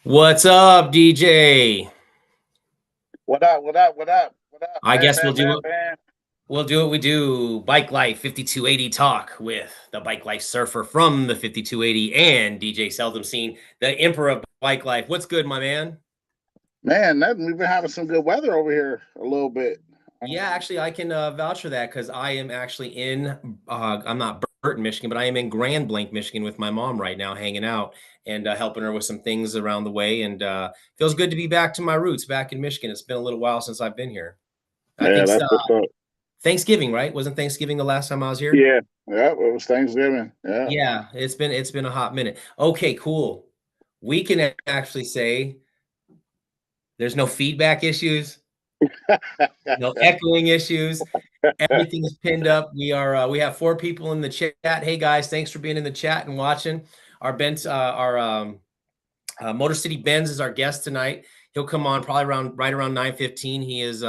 What's up, DJ? What up? What up? What up? What up? I Bam, guess bam, bam, bam. we'll do what we do. Bike Life 5280 talk with the Bike Life surfer from the 5280 and DJ Seldom Seen, the Emperor of Bike Life. What's good, my man? Man, we've been having some good weather over here a little bit. Yeah, actually, I can vouch for that because I am actually I'm not Burton, Michigan, but I am in Grand Blanc, Michigan with my mom right now, hanging out and helping her with some things around the way. And feels good to be back to my roots, back in Michigan. It's been a little while since I've been here. I Yeah, think that's what's up. Thanksgiving, right? Wasn't Thanksgiving the last time I was here? Yeah, yeah, it was Thanksgiving. Yeah. Yeah, it's been a hot minute. Okay, cool. We can actually say there's no feedback issues, no echoing issues. Everything is pinned up. We have four people in the chat. Hey guys, thanks for being in the chat and watching. Our Motor City Benz is our guest tonight. He'll come on probably right around 9:15. He is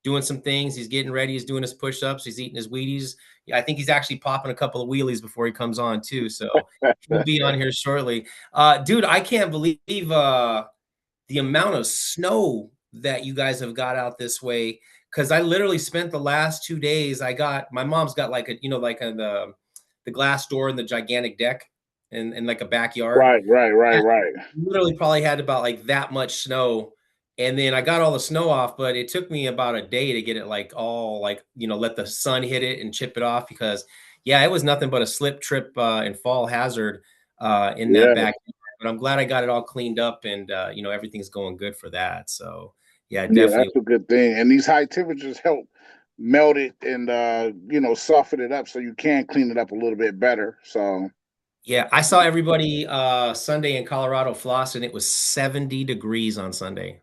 doing some things. He's getting ready. He's doing his push-ups. He's eating his Wheaties. Yeah, I think he's actually popping a couple of wheelies before he comes on too. So he'll be on here shortly. Dude, I can't believe the amount of snow that you guys have got out this way. Because I literally spent the last 2 days. My mom's got like the glass door and the gigantic deck and like a backyard. Right, right, right, right. Literally probably had about like that much snow. And then I got all the snow off, but it took me about a day to get it like all like, let the sun hit it and chip it off because yeah, it was nothing but a slip trip and fall hazard in that Yeah, back. But I'm glad I got it all cleaned up and everything's going good for that. So yeah, yeah, definitely. that's a good thing. And these high temperatures help melt it and soften it up so you can clean it up a little bit better. So Yeah, I saw everybody Sunday in Colorado floss and it was 70 degrees on Sunday.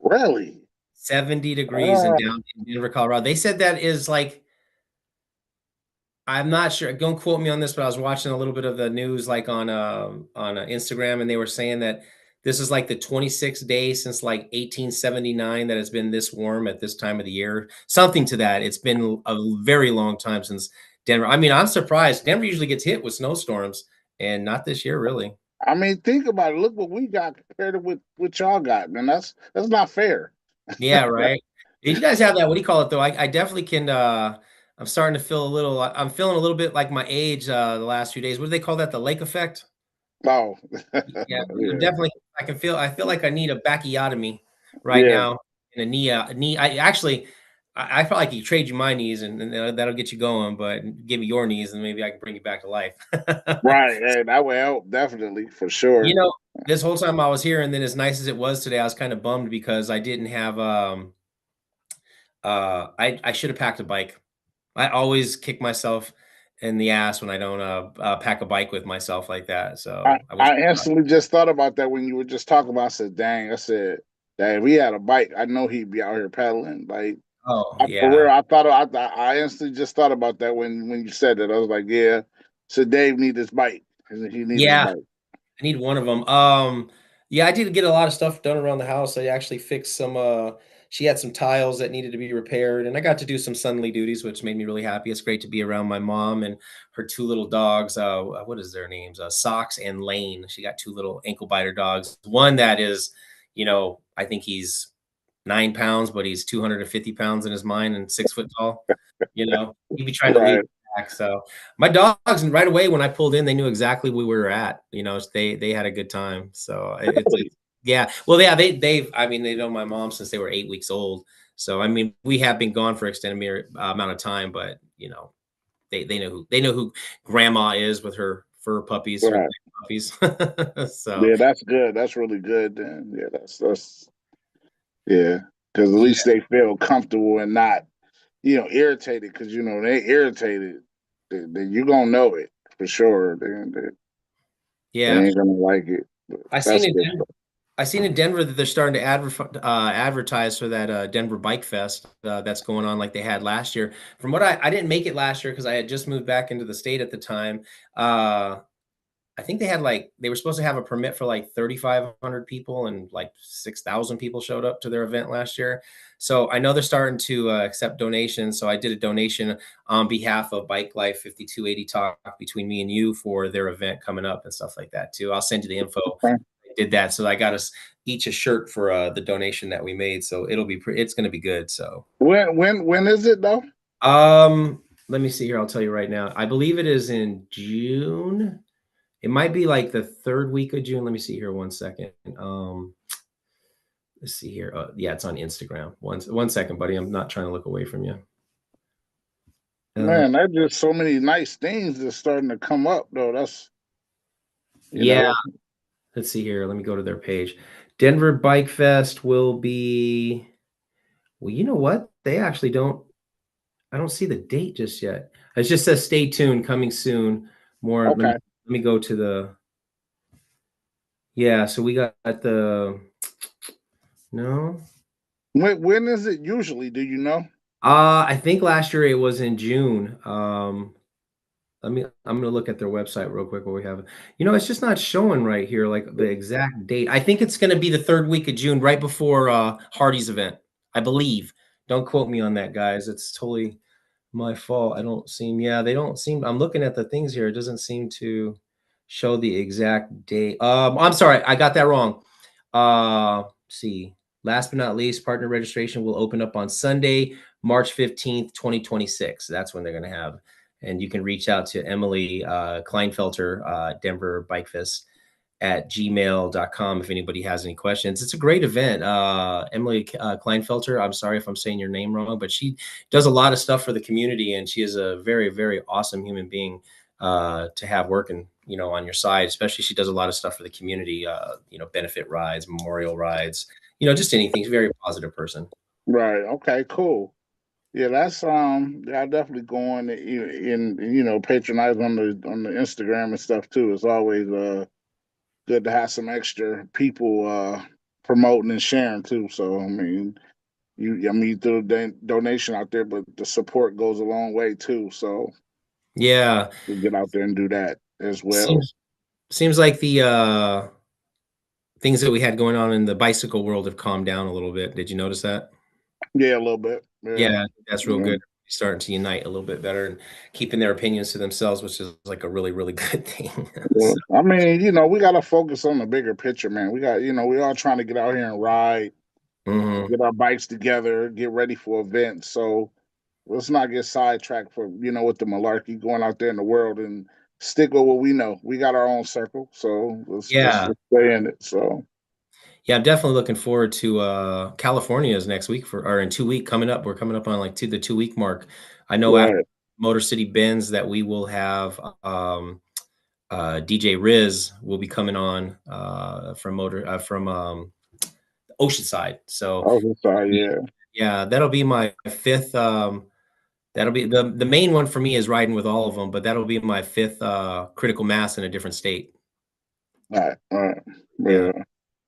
really, 70 degrees and uh, down in Denver, Colorado. They said that is like, I'm not sure. Don't quote me on this, but I was watching a little bit of the news like on Instagram, and they were saying that this is like the 26th day since like 1879 that it's been this warm at this time of the year. Something to that. It's been a very long time since Denver. I mean, I'm surprised. Denver usually gets hit with snowstorms, and not this year, really. I mean, think about it. Look what we got compared to what y'all got, man. That's not fair. Yeah, right. Did you guys have that? What do you call it though? I definitely can I'm starting to feel a little I'm feeling a little bit like my age the last few days. What do they call that? The lake effect? Oh, Yeah, I'm yeah, definitely I feel like I need a bacchiotomy right yeah. now and a knee. I actually I probably could trade you my knees and that'll get you going, but give me your knees and maybe I can bring you back to life. Right, and that would help definitely for sure. You know, this whole time I was here and then as nice as it was today, I was kind of bummed because I didn't have I should have packed a bike. I always kick myself in the ass when I don't pack a bike with myself like that. I, So I wish. I instantly just thought about that when you were just talking about. I said, "Dang!" I said, "Dang, if he had a bike, I know he'd be out here pedaling." Like Oh for yeah, real, I instantly just thought about that when you said that. I was like, "Yeah." So Dave need this bike. He need this yeah. bike. I need one of them. Yeah, I did get a lot of stuff done around the house. I actually fixed some. She had some tiles that needed to be repaired, and I got to do some sonly duties, which made me really happy. It's great to be around my mom and her two little dogs. What is their names? Socks and Lane. She got two little ankle biter dogs. One that is, I think he's 9 pounds, but he's 250 pounds in his mind and 6 foot tall. He'd be trying to lead Right. back. So my dogs, and right away when I pulled in, they knew exactly where we were at. They had a good time. So it's yeah. Well, yeah, they've I mean, they know my mom since they were 8 weeks old. So I mean, we have been gone for extended amount of time, but they know who grandma is with her fur puppies, her Right. big puppies. So Yeah, that's good. That's really good. Then yeah, that's yeah, because at yeah, least they feel comfortable and not irritated. Because they irritated, then you're gonna know it for sure. They yeah. ain't gonna like it. But I seen that's in good Denver. stuff. I seen in Denver that they're starting to advertise for that Denver Bike Fest that's going on like they had last year. From what I didn't make it last year because I had just moved back into the state at the time. I think they were supposed to have a permit for like 3,500 people and like 6,000 people showed up to their event last year. So I know they're starting to accept donations. So I did a donation on behalf of Bike Life 5280 Talk between me and you for their event coming up and stuff like that too. I'll send you the info. Okay. did that. So I got us each a shirt for the donation that we made. So it's going to be good. So when is it though? Let me see here. I'll tell you right now. I believe it is in June. It might be like the 3rd week of June. Let me see here 1 second. Let's see here. Yeah, it's on Instagram. One second, buddy. I'm not trying to look away from you. Man, there's just so many nice things that's starting to come up though. That's you know. Let's see here. Let me go to their page. Denver Bike Fest will be. Well, you know what? They actually don't. I don't see the date just yet. It just says stay tuned, coming soon. More. Okay. Let me go to the. Yeah, so we got the. No. When is it usually? Do you know? I think last year it was in June. I'm gonna look at their website real quick while we have it. It's just not showing right here, like the exact date. I think it's gonna be the 3rd week of June, right before Hardy's event, I believe. Don't quote me on that, guys. It's totally my fault. They don't seem. I'm looking at the things here. It doesn't seem to show the exact date. I'm sorry, I got that wrong. See. Last but not least, partner registration will open up on Sunday, March 15th, 2026. That's when they're going to have. And you can reach out to Emily Kleinfelter, Denver Bike Fest at gmail.com if anybody has any questions. It's a great event. Emily Kleinfelter, I'm sorry if I'm saying your name wrong, but she does a lot of stuff for the community, and she is a very, very awesome human being to have working, on your side. Especially she does a lot of stuff for the community, benefit rides, memorial rides, just anything. She's a very positive person. Right. Okay, cool. Yeah, that's I'll definitely go on and patronize on the Instagram and stuff too. It's always good to have some extra people promoting and sharing too. So I mean, you throw the donation out there, but the support goes a long way too. So yeah, we get out there and do that as well. Seems like the things that we had going on in the bicycle world have calmed down a little bit. Did you notice that? Yeah, a little bit. Yeah, that's real good. Starting to unite a little bit better and keeping their opinions to themselves, which is like a really, really good thing. So, I mean, we got to focus on the bigger picture, man. We got, we all trying to get out here and ride, get our bikes together, get ready for events. So let's not get sidetracked for, with the malarkey going out there in the world, and stick with what we know. We got our own circle. So let's just stay in it. So. Yeah, I'm definitely looking forward to California's next week or in 2 weeks coming up. We're coming up on like the 2-week mark. I know after Motor City BENZZ that we will have DJ Riz will be coming on from Oceanside. So Oceanside, yeah, that'll be my 5th. That'll be the main one for me is riding with all of them, but that'll be my 5th critical mass in a different state. All right. Yeah.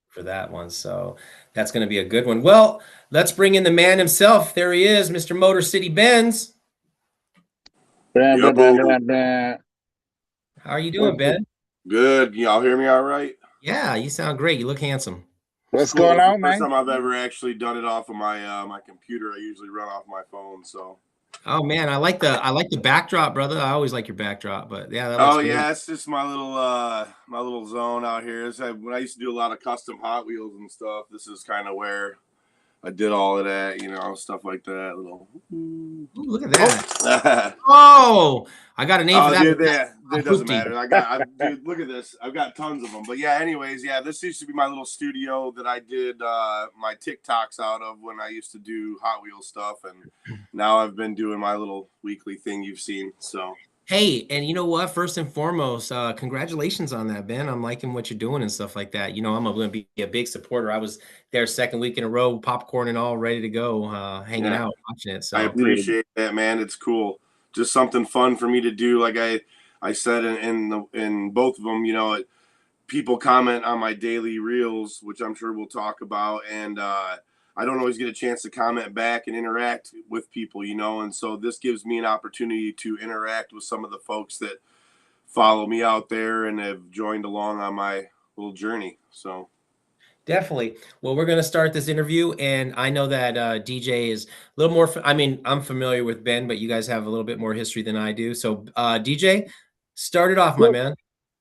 For that one. So that's going to be a good one. Well, let's bring in the man himself. There he is, Mr. Motor City BENZZ. Bam. How are you doing, Ben? Good. Y'all hear me all right? Yeah, you sound great. You look handsome. What's going on, man? First time I've ever actually done it off of my my computer. I usually run off my phone, so. Oh man, I like the backdrop, brother. I always like your backdrop, but yeah, that looks great. Yeah, it's just my little zone out here. It's when I used to do a lot of custom Hot Wheels and stuff. This is kind of where I did all of that, stuff like that. Ooh, look at that! Oh, I got a name for that. Dude, it doesn't matter. Dude, look at this. I've got tons of them. But yeah, anyways, this used to be my little studio that I did my TikToks out of when I used to do Hot Wheels stuff, and now I've been doing my little weekly thing you've seen. So. Hey, and you know what? First and foremost, congratulations on that, Ben. I'm liking what you're doing and stuff like that. I'm going to be a big supporter. I was there 2nd week in a row, popcorn and all, ready to go, hanging out, watching it. So I appreciate that, man. It's cool. Just something fun for me to do. Like I said in both of them, people comment on my daily reels, which I'm sure we'll talk about, and I don't always get a chance to comment back and interact with people, and so this gives me an opportunity to interact with some of the folks that follow me out there and have joined along on my little journey. So definitely. Well, we're going to start this interview, and I know that DJ is a little more, I'm familiar with Ben, but you guys have a little bit more history than I do. So DJ, start it off, my man.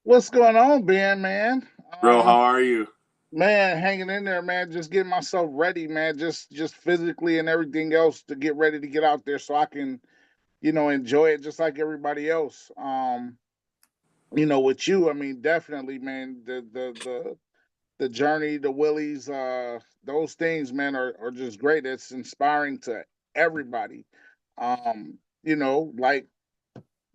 What's going on, Ben, man? Bro, how are you? Man, hanging in there, man. Just getting myself ready, man. Just physically and everything else to get ready to get out there so I can, enjoy it just like everybody else. With you, I mean, definitely, man. The journey, the willies, those things, man, are just great. It's inspiring to everybody. Like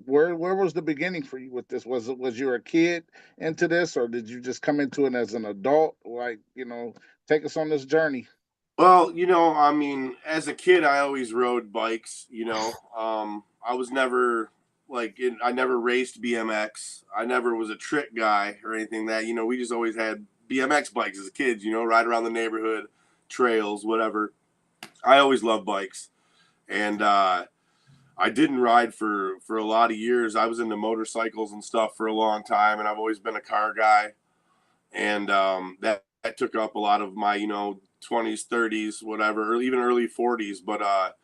where was the beginning for you with this? Was you a kid into this, or did you just come into it as an adult? Like, take us on this journey. Well, I mean, as a kid, I always rode bikes. I was never I never raced BMX. I never was a trick guy or anything that, we just always had BMX bikes as kids, ride around the neighborhood, trails, whatever. I always loved bikes. And I didn't ride for a lot of years. I was into motorcycles and stuff for a long time, and I've always been a car guy. And that took up a lot of my, 20s, 30s, whatever, or even early 40s. But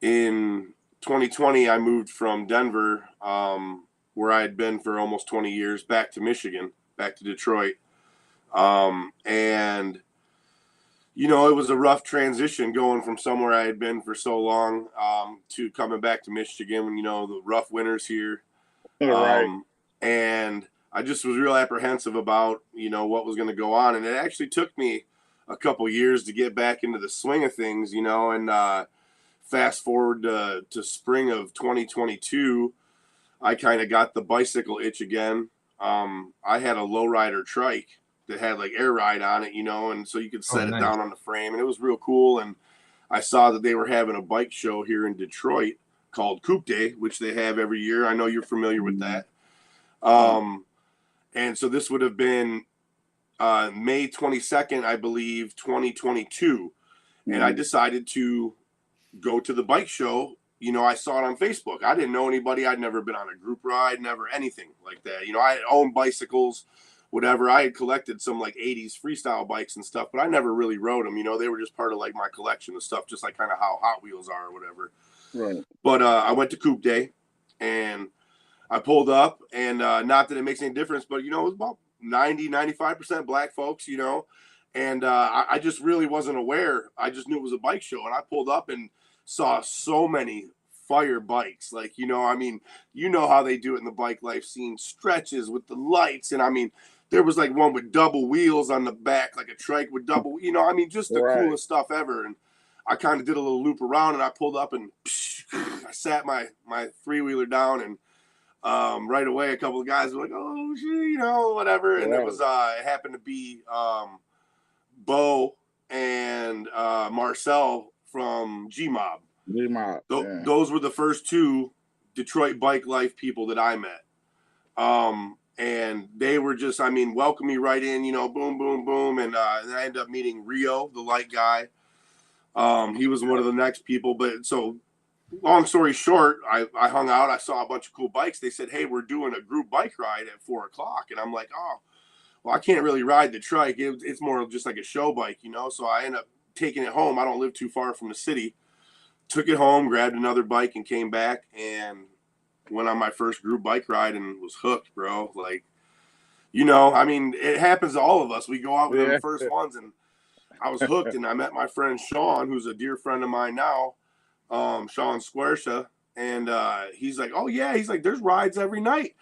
in 2020, I moved from Denver, where I had been for almost 20 years, back to Michigan, back to Detroit. And it was a rough transition going from somewhere I had been for so long to coming back to Michigan when, the rough winters here. Right. And I just was real apprehensive about, what was going to go on. And it actually took me a couple years to get back into the swing of things, and fast forward to spring of 2022, I kind of got the bicycle itch again. I had a lowrider trike that had like air ride on it, and so you could set it down on the frame, and it was real cool. And I saw that they were having a bike show here in Detroit called Coupe Day, which they have every year. I know you're familiar with that. And so this would have been May 22nd, I believe, 2022. And I decided to go to the bike show. I saw it on Facebook. I didn't know anybody. I'd never been on a group ride, never anything like that. I owned bicycles, whatever. I had collected some like 80s freestyle bikes and stuff, but I never really rode them. They were just part of like my collection of stuff, just like kind of how Hot Wheels are or whatever. Right. But I went to Coupe Day and I pulled up, and not that it makes any difference, but, it was about 95% black folks, and I just really wasn't aware. I just knew it was a bike show, and I pulled up and saw so many fire bikes. Like, I mean, how they do it in the bike life scene, stretches with the lights. And I mean, there was like one with double wheels on the back, like a trike with double, I mean, just the coolest stuff ever. And I kind of did a little loop around, and I pulled up and I sat my three-wheeler down, and right away, a couple of guys were like, "Oh, shit," whatever. And it was, it happened to be Bo and Marcel from G-Mob. G-Mob. Those were the first two Detroit bike life people that I met. And they were just, I mean, welcome me right in, boom, boom, boom. And then I ended up meeting Rio, the light guy. He was one of the next people. But so long story short, I hung out. I saw a bunch of cool bikes. They said, "Hey, we're doing a group bike ride at 4:00. And I'm like, "Oh, well, I can't really ride the trike. It's more just like a show bike, So I ended up taking it home. I don't live too far from the city. Took it home, grabbed another bike, and came back and went on my first group bike ride and was hooked, bro. Like, I mean, it happens to all of us. We go out with the first ones, and I was hooked. And I met my friend Sean, who's a dear friend of mine now, Sean Squaresha, and he's like, "Oh yeah," he's like, "There's rides every night."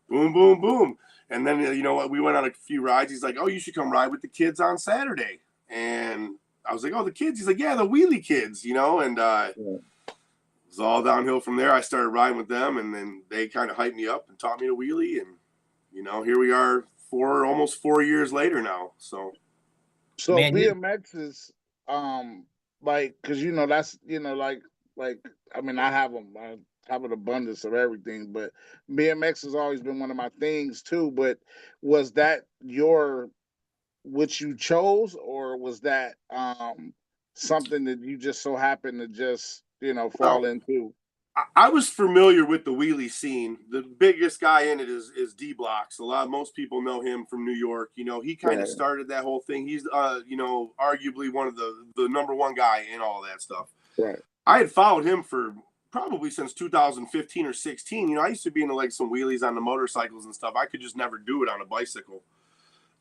Boom, boom, boom. And then, we went on a few rides. He's like, "Oh, you should come ride with the kids on Saturday." And I was like, "Oh, the kids?" He's like, "Yeah, the wheelie kids," and it was all downhill from there. I started riding with them, and then they kind of hyped me up and taught me to wheelie. And, here we are almost 4 years later now. So Man, BMX is, like, cause that's, like, I mean, I have an abundance of everything, but BMX has always been one of my things too. But was that what you chose, or was that something that you just so happened to just fall into? I was familiar with the wheelie scene. The biggest guy in it is D-Blocks. Most people know him from New York. He kind of started that whole thing. He's arguably one of the number one guy in all that stuff. Right. I had followed him for probably since 2015 or 16. I used to be into like some wheelies on the motorcycles and stuff. I could just never do it on a bicycle.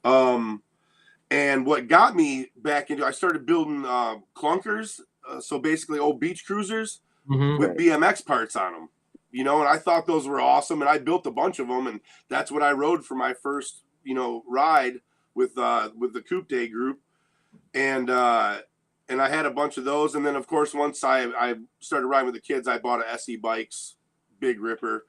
And what got me back into, I started building clunkers, so basically old beach cruisers with BMX parts on them, you know, and I thought those were awesome, and I built a bunch of them, and that's what I rode for my first, you know, ride with the Coupe Day group, and I had a bunch of those, and then of course once I started riding with the kids, I bought a SE Bikes Big Ripper,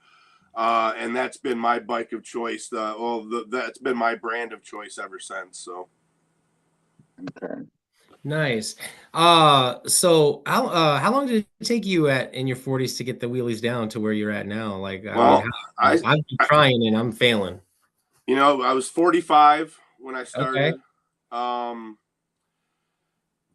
and that's been my bike of choice. That's been my brand of choice ever since. So. Okay. Nice. So how long did it take you in your 40s to get the wheelies down to where you're at now? Like, Well, I've been trying and I'm failing. You know, I was 45 when I started. Okay.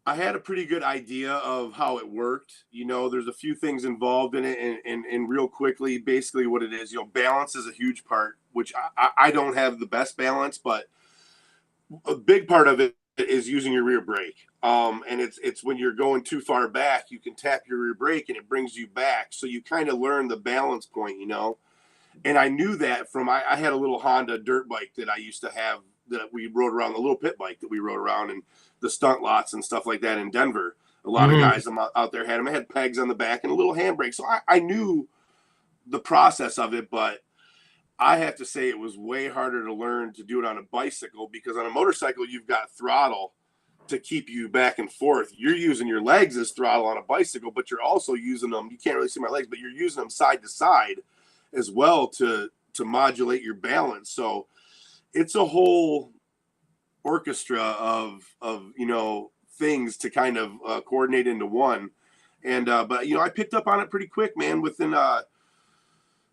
I had a pretty good idea of how it worked. You know, there's a few things involved in it, and real quickly, basically what it is, you know, balance is a huge part, which I don't have the best balance, but a big part of it is using your rear brake. And it's when you're going too far back, you can tap your rear brake and it brings you back. So you kind of learn the balance point, you know. And I knew that from I had a little Honda dirt bike that I used to have that we rode around, the little pit bike that we rode around in the stunt lots and stuff like that in Denver. A lot of guys out there had them. I had pegs on the back and a little handbrake. So I knew the process of it, but I have to say it was way harder to learn to do it on a bicycle, because on a motorcycle, you've got throttle to keep you back and forth. You're using your legs as throttle on a bicycle, but you're also using them. You can't really see my legs, but you're using them side to side as well to modulate your balance. So it's a whole orchestra of you know, things to kind of coordinate into one. And but you know, I picked up on it pretty quick, man. Within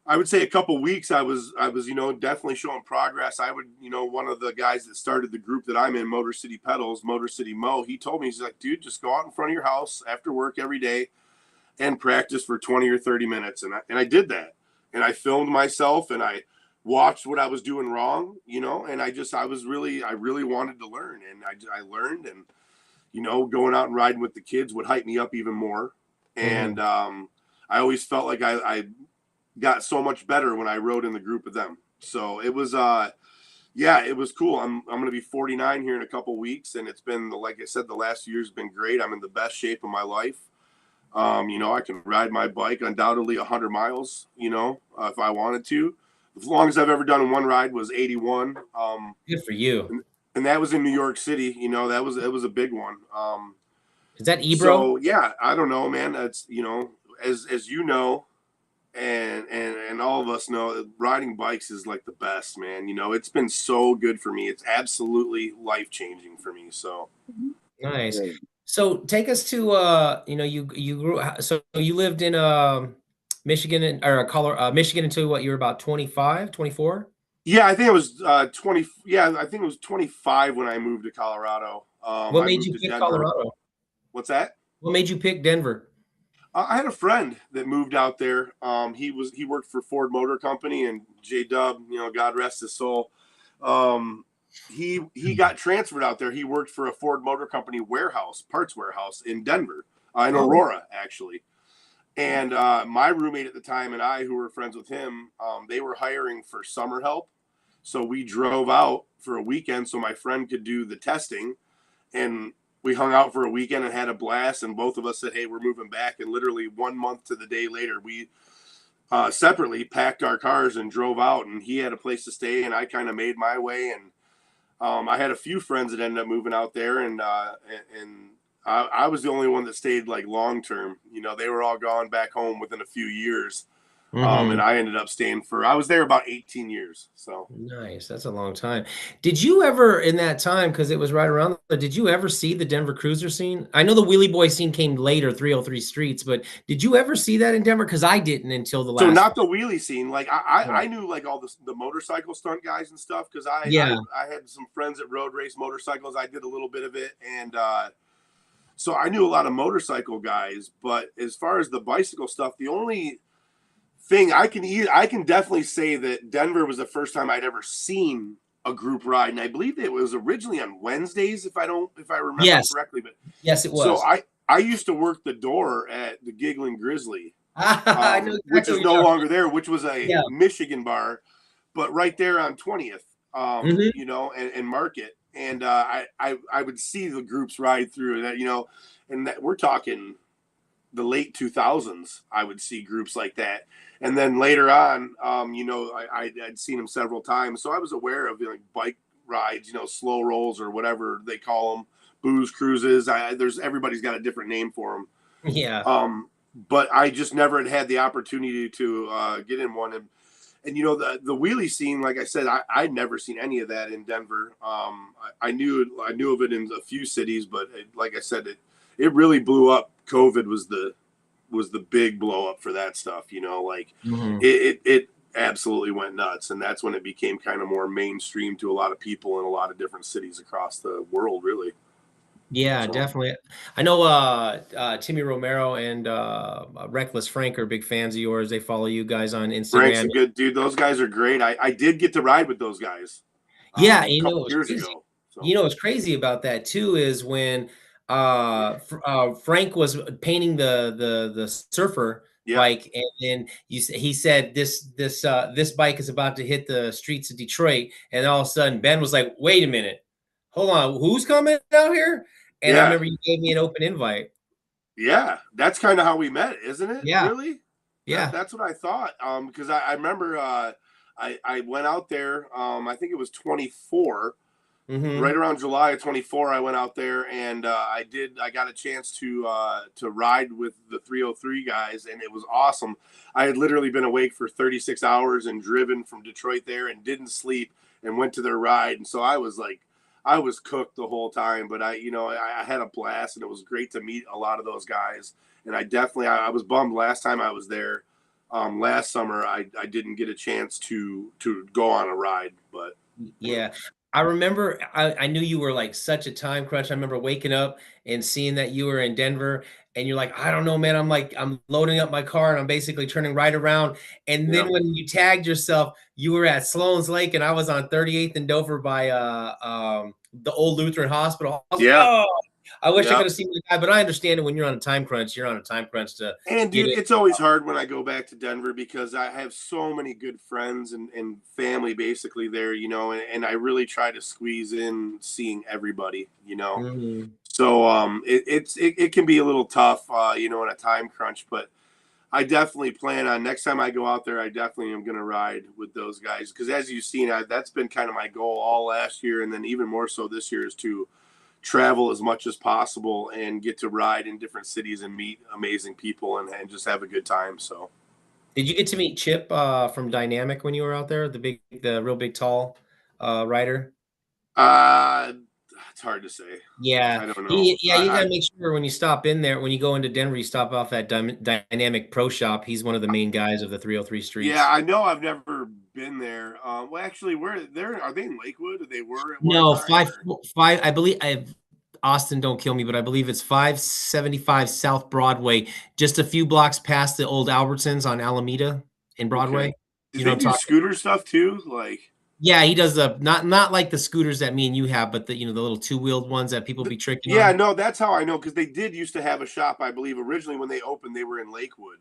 I would say a couple weeks, I was you know, definitely showing progress. I would, you know, one of the guys that started the group that I'm in, Motor City Pedals, Motor City Mo, he told me, he's like, dude, just go out in front of your house after work every day and practice for 20 or 30 minutes. And I did that. And I filmed myself and I watched what I was doing wrong, you know, and I really wanted to learn. And I learned, and, you know, going out and riding with the kids would hype me up even more. And I always felt like I got so much better when I rode in the group with them. So it was, yeah, it was cool. I'm going to be 49 here in a couple weeks. And it's been, like I said, the last year's been great. I'm in the best shape of my life. You know, I can ride my bike undoubtedly 100 miles, you know, if I wanted to. As long as I've ever done in one ride was 81. Good for you. And that was in New York City. You know, it was a big one. Is that Ebro? So yeah, I don't know, man. That's, you know, as you know, and all of us know, riding bikes is like the best, man. You know, it's been so good for me. It's absolutely life-changing for me. So nice. So take us to you know, you grew, so you lived in Michigan or Colorado, Michigan until what, you were about 25, 24? Yeah, I think it was 20. Yeah, I think it was 25 when I moved to Colorado. What made you pick Colorado? What's that? What made you pick Denver? I had a friend that moved out there. He worked for Ford Motor Company, and J-Dub, you know, God rest his soul. He got transferred out there. He worked for a Ford Motor Company parts warehouse in Denver, in Aurora, actually. And my roommate at the time and I, who were friends with him, they were hiring for summer help. So we drove out for a weekend so my friend could do the testing. And we hung out for a weekend and had a blast. And both of us said, hey, we're moving back. And literally 1 month to the day later, we separately packed our cars and drove out. And he had a place to stay, and I kind of made my way. And I had a few friends that ended up moving out there, and I was the only one that stayed like long term. You know, they were all gone back home within a few years. And I ended up staying I was there about 18 years. So nice. That's a long time. Did you ever, in that time, because it was right around, did you ever see the Denver cruiser scene? I know the Wheelie Boy scene came later, 303 Streets, but did you ever see that in Denver? Because I didn't until the last. So not the wheelie scene. Like I knew like all the motorcycle stunt guys and stuff, because I had some friends that road race motorcycles. I did a little bit of it, and so I knew a lot of motorcycle guys. But as far as the bicycle stuff, the only thing I can definitely say that Denver was the first time I'd ever seen a group ride, and I believe it was originally on Wednesdays, if I remember correctly. But yes, it was. So I used to work the door at the Giggling Grizzly, I know exactly which is no longer there, which was a Michigan bar, but right there on 20th. Mhm. you know, and market. And I would see the groups ride through that, you know, and that we're talking the late 2000s. I would see groups like that. And then later on, you know, I'd seen them several times. So I was aware of like bike rides, you know, slow rolls or whatever they call them, booze cruises. There's everybody's got a different name for them. Yeah. But I just never had the opportunity to get in one. And you know, the wheelie scene, like I said, I'd never seen any of that in Denver. I knew of it in a few cities, but like I said, it really blew up. COVID was the big blow up for that stuff. You know, like Mhm. it absolutely went nuts, and that's when it became kind of more mainstream to a lot of people in a lot of different cities across the world, really. Yeah, So definitely. I know Timmy Romero and Reckless Frank are big fans of yours. They follow you guys on Frank's Instagram. a good dude. Those guys are great. I did get to ride with those guys Yeah, a you know couple what's years crazy? ago. So You know what's crazy about that too is when Frank was painting the surfer yep, bike, and then he said this bike is about to hit the streets of Detroit, and all of a sudden Ben was like, "Wait a minute, hold on, who's coming out here?" And I yeah, remember you gave me an open invite. yeah. That's kind of how we met, isn't it? Yeah, Really? yeah. That's what I thought. Because I remember I went out there. I think it was 24. Right Hmm. around July of 24, I went out there and I got a chance to ride with the 303 guys, and it was awesome. I had literally been awake for 36 hours and driven from Detroit there and didn't sleep and went to their ride. And so I was like, I was cooked the whole time, but I had a blast, and it was great to meet a lot of those guys. And I was bummed last time I was there. Last summer, I didn't get a chance to go on a ride, but Yeah. I remember I knew you were like such a time crunch. I remember waking up and seeing that you were in Denver, and you're like, I don't know, man. I'm loading up my car and I'm basically turning right around. And yeah, then when you tagged yourself, you were at Sloan's Lake and I was on 38th and Dover by the old Lutheran hospital. I was like, yeah, oh, I wish I yeah. could have seen the guy, but I understand it when you're on a time crunch, you're on a time crunch to And get dude, it. it's always hard when I go back to Denver because I have so many good friends and family basically there, you know, and I really try to squeeze in seeing everybody, you know. Mhm. So it can be a little tough, you know, in a time crunch, but I definitely plan on next time I go out there, I definitely am going to ride with those guys because as you've seen, that's been kind of my goal all last year, and then even more so this year is to travel as much as possible and get to ride in different cities and meet amazing people and just have a good time. So, Did you get to meet Chip from Dynamic when you were out there? The real big, tall rider? uh, it's hard to say. Yeah, I don't know. yeah. You gotta make sure when you stop in there, when you go into Denver, you stop off at Dynamic Pro Shop. He's one of the main guys of the 303 Yeah, streets. I know. I've never been there. Well, actually, where they're are they in Lakewood? Or they were at one No, time, five or five. I believe I Austin. Don't kill me, but I believe it's 575 South Broadway, just a few blocks past the old Albertsons on Alameda in okay. Broadway. Do You know they what I'm do talking? scooter stuff too? Like, Yeah, he does the not like the scooters that me and you have, but the little two-wheeled ones that people be tricking yeah, on. no, that's how I know because they did used to have a shop. I believe originally when they opened, they were in Lakewood.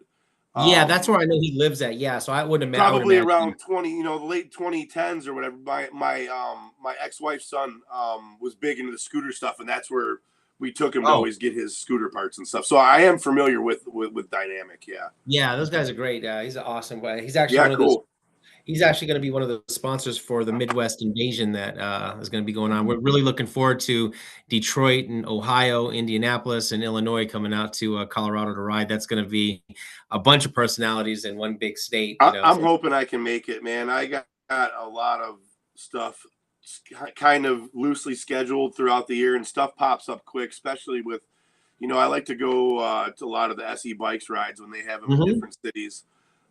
Yeah, that's Um, where I know he lives at. Yeah, so I would Probably imagine. around 20, you know, the late 2010s or whatever. My ex-wife's son was big into the scooter stuff, and that's where we took him to Oh, always get his scooter parts and stuff. So I am familiar with Dynamic. Yeah. yeah, those guys are great. He's an awesome guy. He's actually Yeah, one of those. cool. He's actually going to be one of the sponsors for the Midwest Invasion that is going to be going on. We're really looking forward to Detroit and Ohio, Indianapolis, and Illinois coming out to Colorado to ride. That's going to be a bunch of personalities in one big state. I'm hoping I can make it, man. I got a lot of stuff kind of loosely scheduled throughout the year, and stuff pops up quick, especially with, you know, I like to go to a lot of the SE Bikes rides when they have them in Mhm. different cities.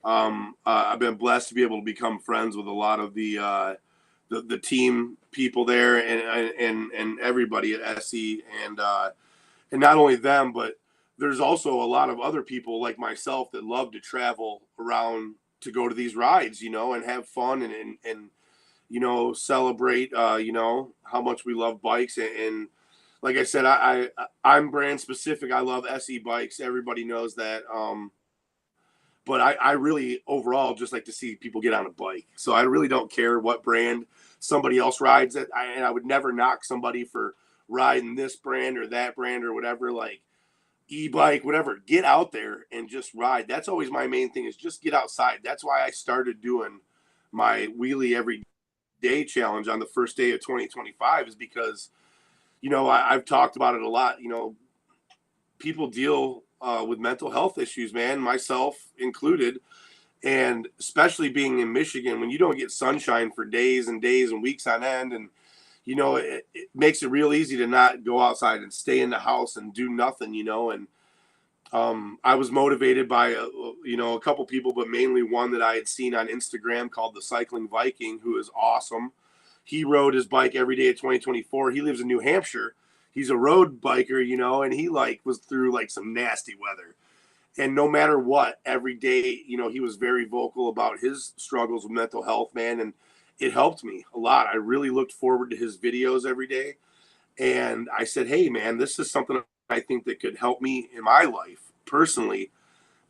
I've been blessed to be able to become friends with a lot of the team people there and everybody at SE, and not only them, but there's also a lot of other people like myself that love to travel around to go to these rides, you know, and have fun and you know, celebrate you know, how much we love bikes and like I said, I'm brand specific. I love SE bikes. Everybody knows that. But I really overall just like to see people get on a bike. So I really don't care what brand somebody else rides it. And I would never knock somebody for riding this brand or that brand or whatever, like e-bike, whatever. Get out there and just ride. That's always my main thing, is just get outside. That's why I started doing my wheelie every day challenge on the first day of 2025, is because, you know, I've talked about it a lot. You know, people deal with mental health issues, man, myself included. And especially being in Michigan, when you don't get sunshine for days and days and weeks on end, and you know, it makes it real easy to not go outside and stay in the house and do nothing, you know. And I was motivated by you know, a couple people, but mainly one that I had seen on Instagram called the Cycling Viking, who is awesome. He rode his bike every day of 2024. He lives in New Hampshire. He's a road biker, you know, and he like was through like some nasty weather. And no matter what, every day, you know, he was very vocal about his struggles with mental health, man. And it helped me a lot. I really looked forward to his videos every day. And I said, hey, man, this is something I think that could help me in my life personally.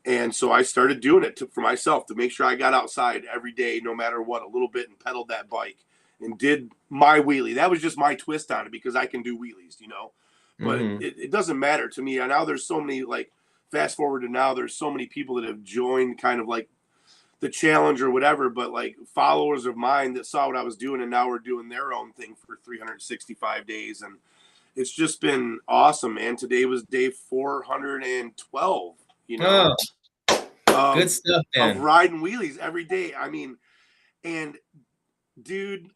And so I started doing it for myself, to make sure I got outside every day, no matter what, a little bit, and pedaled that bike and did my wheelie. That was just my twist on it, because I can do wheelies, you know. But it doesn't matter to me. And now there's so many, like, fast forward to now, there's so many people that have joined kind of like the challenge or whatever, but like followers of mine that saw what I was doing, and now we're doing their own thing for 365 days. And it's just been awesome, man. Today was day 412, you know, good stuff, man. of riding wheelies every day. I mean, and dude,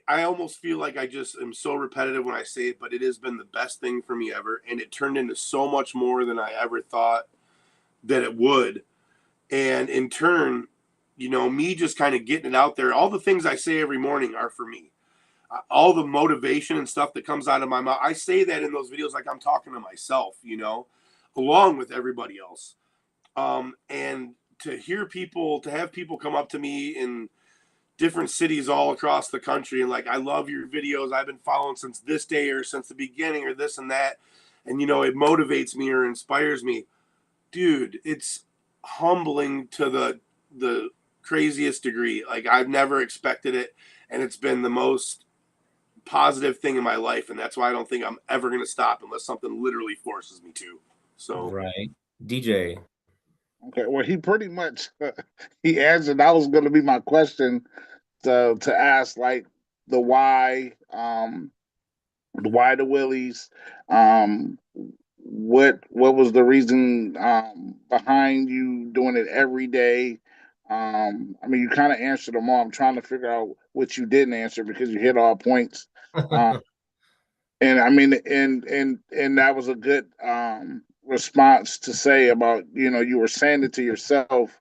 I almost feel like I just am so repetitive when I say it, but it has been the best thing for me ever. And it turned into so much more than I ever thought that it would. And in turn, you know, me just kind of getting it out there. All the things I say every morning are for me. All the motivation and stuff that comes out of my mouth, I say that in those videos like I'm talking to myself, you know, along with everybody else. And to hear people, to have people come up to me in different cities all across the country and like, I love your videos, I've been following since this day or since the beginning or this and that, and you know, it motivates me or inspires me. Dude, it's humbling to the craziest degree. Like, I've never expected it, and it's been the most positive thing in my life, and that's why I don't think I'm ever going to stop unless something literally forces me to. So right, DJ. Okay, well, he pretty much he answered. That was going to be my question to ask, like the why, the willies, what was the reason behind you doing it every day? I mean, you kind of answered them all. I'm trying to figure out what you didn't answer, because you hit all points. And I mean, and that was a good response to say about, you know, you were saying it to yourself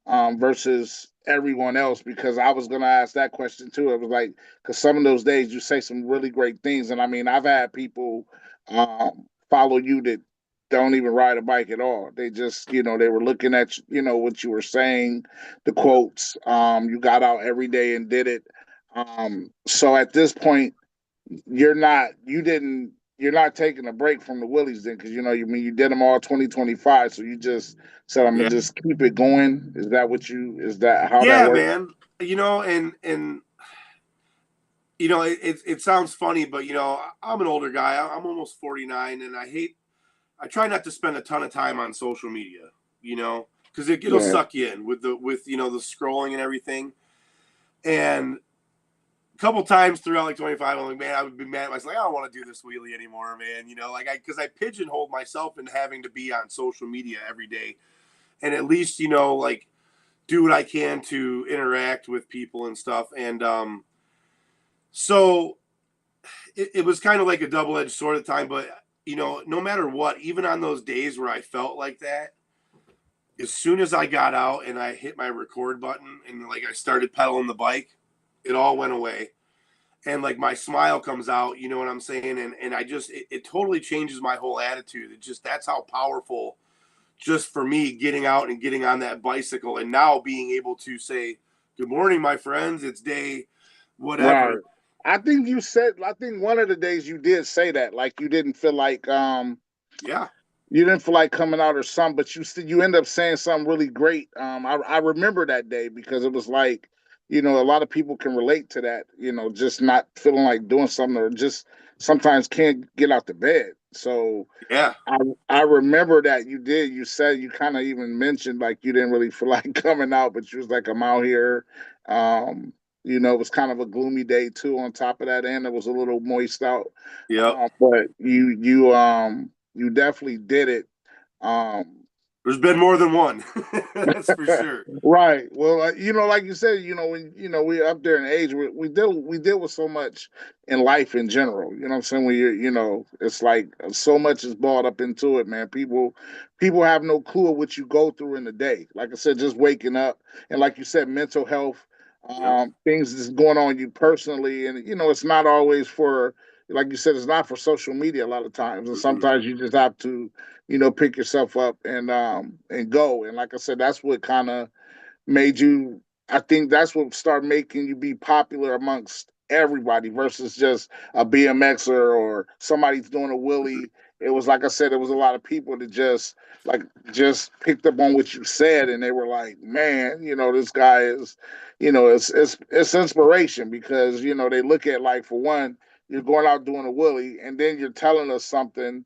versus everyone else, because I was going to ask that question too. It was like, because some of those days you say some really great things. And I mean, I've had people follow you that don't even ride a bike at all. They just, you know, they were looking at, you know, what you were saying, the quotes. You got out every day and did it. So at this point, you're not taking a break from the Willies then, because you know, you mean you did them all 2025, so you just said, I'm gonna just keep it going. Is that how that works? man, you know, and you know, it sounds funny, but you know, I'm an older guy. I'm almost 49, and I try not to spend a ton of time on social media, you know, because it'll suck you in with you know, the scrolling and everything. And a couple times throughout like 25, I'm like, man, I would be mad. I was like, I don't want to do this wheelie anymore, man. You know, like because I pigeonholed myself in having to be on social media every day, and at least, you know, like do what I can to interact with people and stuff. And so it was kind of like a double-edged sword at the time. But you know, no matter what, even on those days where I felt like that, as soon as I got out and I hit my record button and like I started pedaling the bike, it all went away. And like my smile comes out, you know what I'm saying? And I just, it totally changes my whole attitude. It just, that's how powerful, just for me, getting out and getting on that bicycle and now being able to say, good morning, my friends. It's day whatever. Right. I think one of the days you did say that, like you didn't feel like Yeah. you didn't feel like coming out or something, but you end up saying something really great. I remember that day because it was like, a lot of people can relate to that, just not feeling like doing something or just sometimes can't get out the bed. So Yeah. I remember that you said you kind of even mentioned like you didn't really feel like coming out, but you was like, I'm out here. Um, it was kind of a gloomy day too on top of that, and it was a little moist out. Yep. But you definitely did it. Um, There's been more than one. That's for sure. Right. Well, like you said, when we're up there in age, we deal with so much in life in general. You know what I'm saying? When it's like so much is brought up into it, man. People have no clue of what you go through in the day. Like I said, just waking up, and like you said, mental health, Yep. things that's going on you personally, and it's not always for, like you said, it's not for social media a lot of times, and Mm-mm. sometimes you just have to pick yourself up and go. And like I said, that's what kind of made you. I think that's what started making you be popular amongst everybody versus just a BMXer or somebody's doing a wheelie. It was like I said, it was a lot of people that just picked up on what you said, and they were like, "Man, this guy is, it's inspiration because they look at like for one, you're going out doing a wheelie, and then you're telling us something."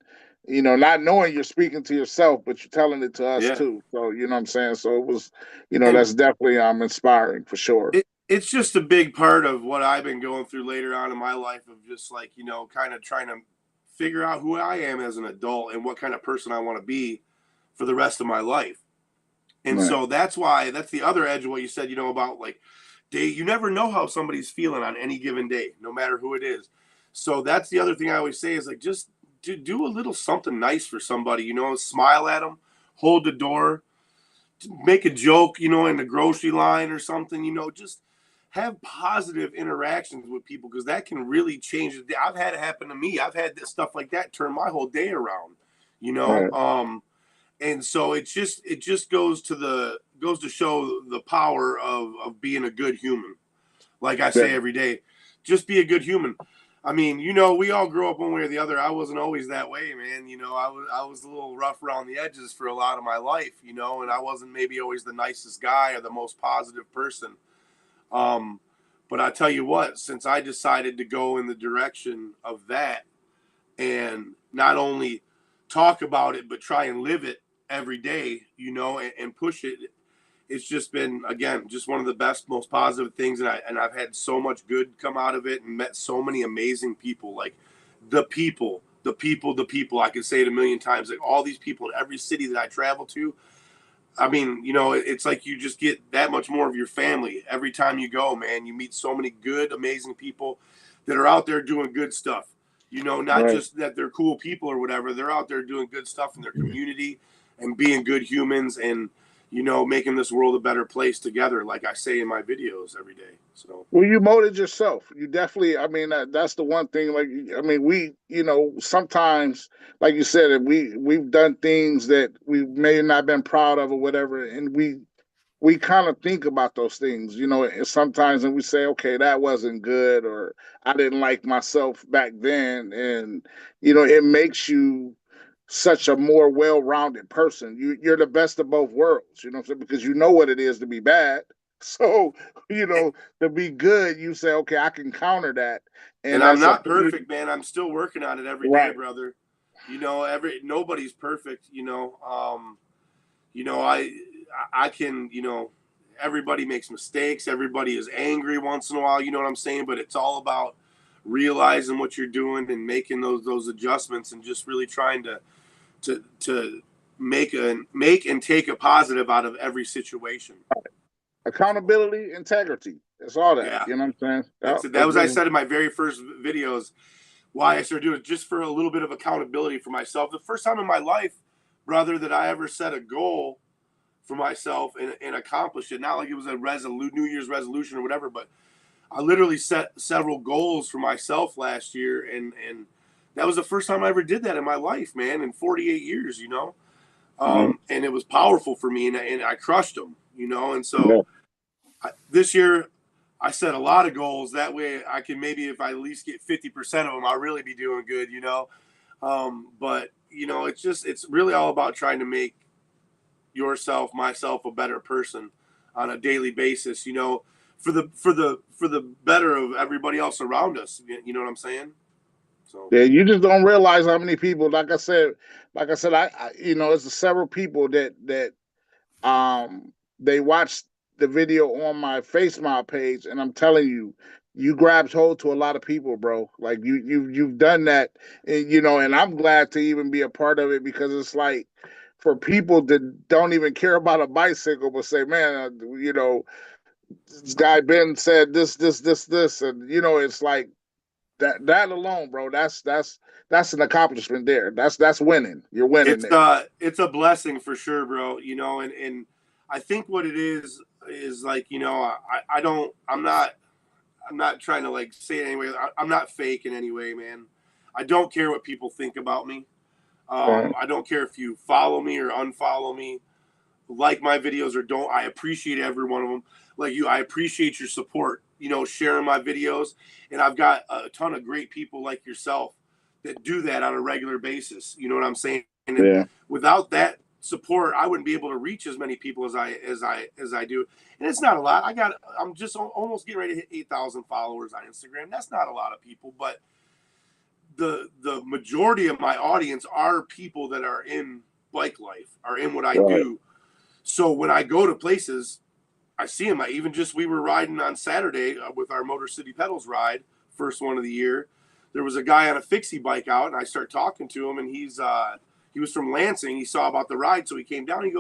Not knowing you're speaking to yourself, but you're telling it to us Yeah. too. So, you know what I'm saying? So it was, And that's definitely inspiring for sure. it's just a big part of what I've been going through later on in my life of just like, kind of trying to figure out who I am as an adult and what kind of person I want to be for the rest of my life. And Right. so that's the other edge of what you said, about like you never know how somebody's feeling on any given day, no matter who it is. So that's the other thing I always say is like, just do a little something nice for somebody, smile at them, hold the door, make a joke, in the grocery line or something, just have positive interactions with people because that can really change it. I've had it happen to me. I've had stuff like that turn my whole day around, you know. Right. And so it just goes to show the power of being a good human. Like I Yeah. say every day, just be a good human. I mean, we all grow up one way or the other. I wasn't always that way, man. I was a little rough around the edges for a lot of my life, and I wasn't maybe always the nicest guy or the most positive person. Um, but I tell you what, since I decided to go in the direction of that and not only talk about it, but try and live it every day, and push it, it's just been, again, just one of the best, most positive things. And I've had so much good come out of it and met so many amazing people, like the people. I could say it a million times, like all these people in every city that I travel to. I mean, it's like you just get that much more of your family every time you go, man. You meet so many good, amazing people that are out there doing good stuff. Not Right. just that they're cool people or whatever. They're out there doing good stuff in their community and being good humans and, making this world a better place together, like I say in my videos every day. So, Well, you molded yourself. You definitely. I mean, that's the one thing. Like, I mean, we, sometimes, like you said, we've done things that we may not been proud of or whatever, and we kind of think about those things, and sometimes and we say, okay, that wasn't good, or I didn't like myself back then. And, it makes you such a more well-rounded person. You're the best of both worlds, you know what I'm saying? Because you know what it is to be bad. So, to be good, you say, okay, I can counter that. and And I'm that's a not perfect, man. I'm still working on it every day, right. brother. Nobody's perfect, I can, everybody makes mistakes. Everybody is angry once in a while. You know what I'm saying? But it's all about realizing what you're doing and making those adjustments and just really trying to make and take a positive out of every situation. Accountability, integrity. That's all that. Yeah, You know what I'm saying? that's it. That was I said in my very first videos. Why I started doing it just for a little bit of accountability for myself. The first time in my life, brother, that I ever set a goal for myself and accomplished it. Not like it was a New Year's resolution or whatever, but I literally set several goals for myself last year, and that was the first time I ever did that in my life, man, in 48 years, Mhm. and it was powerful for me, and I crushed them, and Yeah. so this year I set a lot of goals. That way I can maybe if I at least get 50% of them, I'll really be doing good, But you know, it's really all about trying to make myself a better person on a daily basis, you know, for the better of everybody else around us. You know what I'm saying? So Yeah, you just don't realize how many people, I you know, it's several people that they watched the video on my FaceMod page, and I'm telling you, you grabbed hold to a lot of people, bro. Like you've done that, and, you know, and I'm glad to even be a part of it, because it's like, for people that don't even care about a bicycle, but say, man, you know, this guy Ben said this, and, you know, it's like that alone, bro. That's an accomplishment there. That's winning. You're winning there. it's a blessing for sure, bro. You know, and I think what it is like, you know, I'm not trying to like say it anyway. I'm not fake in any way, man. I don't care what people think about me. Right. I don't care if you follow me or unfollow me, like my videos or don't. I appreciate every one of them. Like you, I appreciate your support, you know, sharing my videos. And I've got a ton of great people like yourself that do that on a regular basis. You know what I'm saying? And Yeah. without that support, I wouldn't be able to reach as many people as I do. And it's not a lot. I'm just almost getting ready to hit 8,000 followers on Instagram. That's not a lot of people, but the majority of my audience are people that are in bike life, are in what I Right. do. So when I go to places, I see them. We were riding on Saturday with our Motor City Pedals ride, first one of the year. There was a guy on a fixie bike out, and I start talking to him, and he was from Lansing. He saw about the ride, so he came down.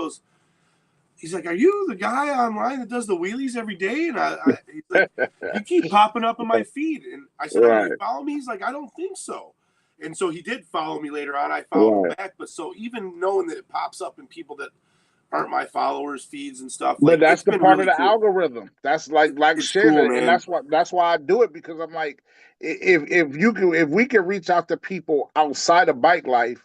He's like, "Are you the guy online that does the wheelies every day?" And he's like, "You keep popping up in my feed." And I said, "Oh, Right. you follow me?" He's like, "I don't think so." And so he did follow me later on. I followed him Right. back. But so even knowing that it pops up in people that aren't my followers feeds and stuff, But like, that's it's the been part of really the cool. algorithm. That's like It's shit, cool, and man. that's why I do it, because I'm like, if we can reach out to people outside of bike life,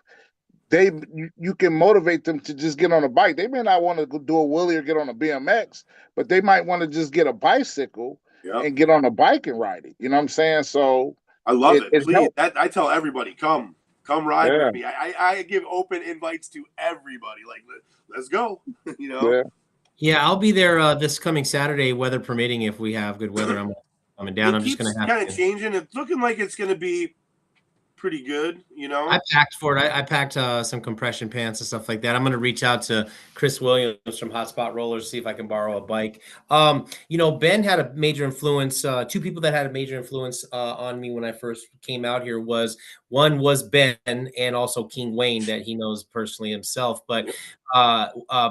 you can motivate them to just get on a bike. They may not want to go do a wheelie or get on a BMX, but they might want to just get a bicycle Yep. and get on a bike and ride it. You know what I'm saying? So I love it. it Please, helps. I tell everybody, come ride Yeah. with me. I give open invites to everybody. Like, let's go. You know. Yeah. Yeah, I'll be there this coming Saturday, weather permitting. If we have good weather, I'm coming down. It I'm just keeps gonna have kind of to. changing. It's looking like it's going to be pretty good, you I know. packed for it. I packed some compression pants and stuff like that. I'm going to reach out to Chris Williams from Hotspot Rollers, see if I can borrow a bike. You know, Ben had a major influence. Two people that had a major influence on me when I first came out here one was Ben, and also King Wayne, that he knows personally himself. But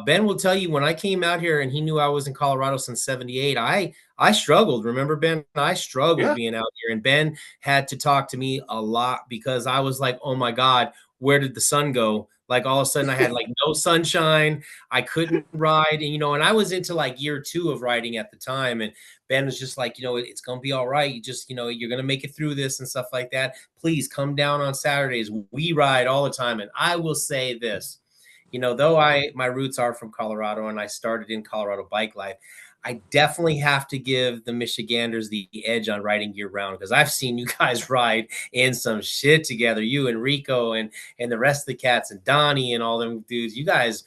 Ben will tell you, when I came out here and he knew I was in Colorado since '78, I struggled. Remember, Ben? I struggled Yeah. being out here, and Ben had to talk to me a lot, because I was like, oh my God, where did the sun go? Like, all of a sudden I had like no sunshine. I couldn't ride. And, you know, and I was into like year 2 of riding at the time. And Ben was just like, you know, it's going to be all right. You just, you know, you're going to make it through this and stuff like that. Please come down on Saturdays. We ride all the time. And I will say this, you know, though my roots are from Colorado and I started in Colorado bike life, I definitely have to give the Michiganders the edge on riding year round, because I've seen you guys ride in some shit together. You and Rico and the rest of the cats and Donnie and all them dudes. You guys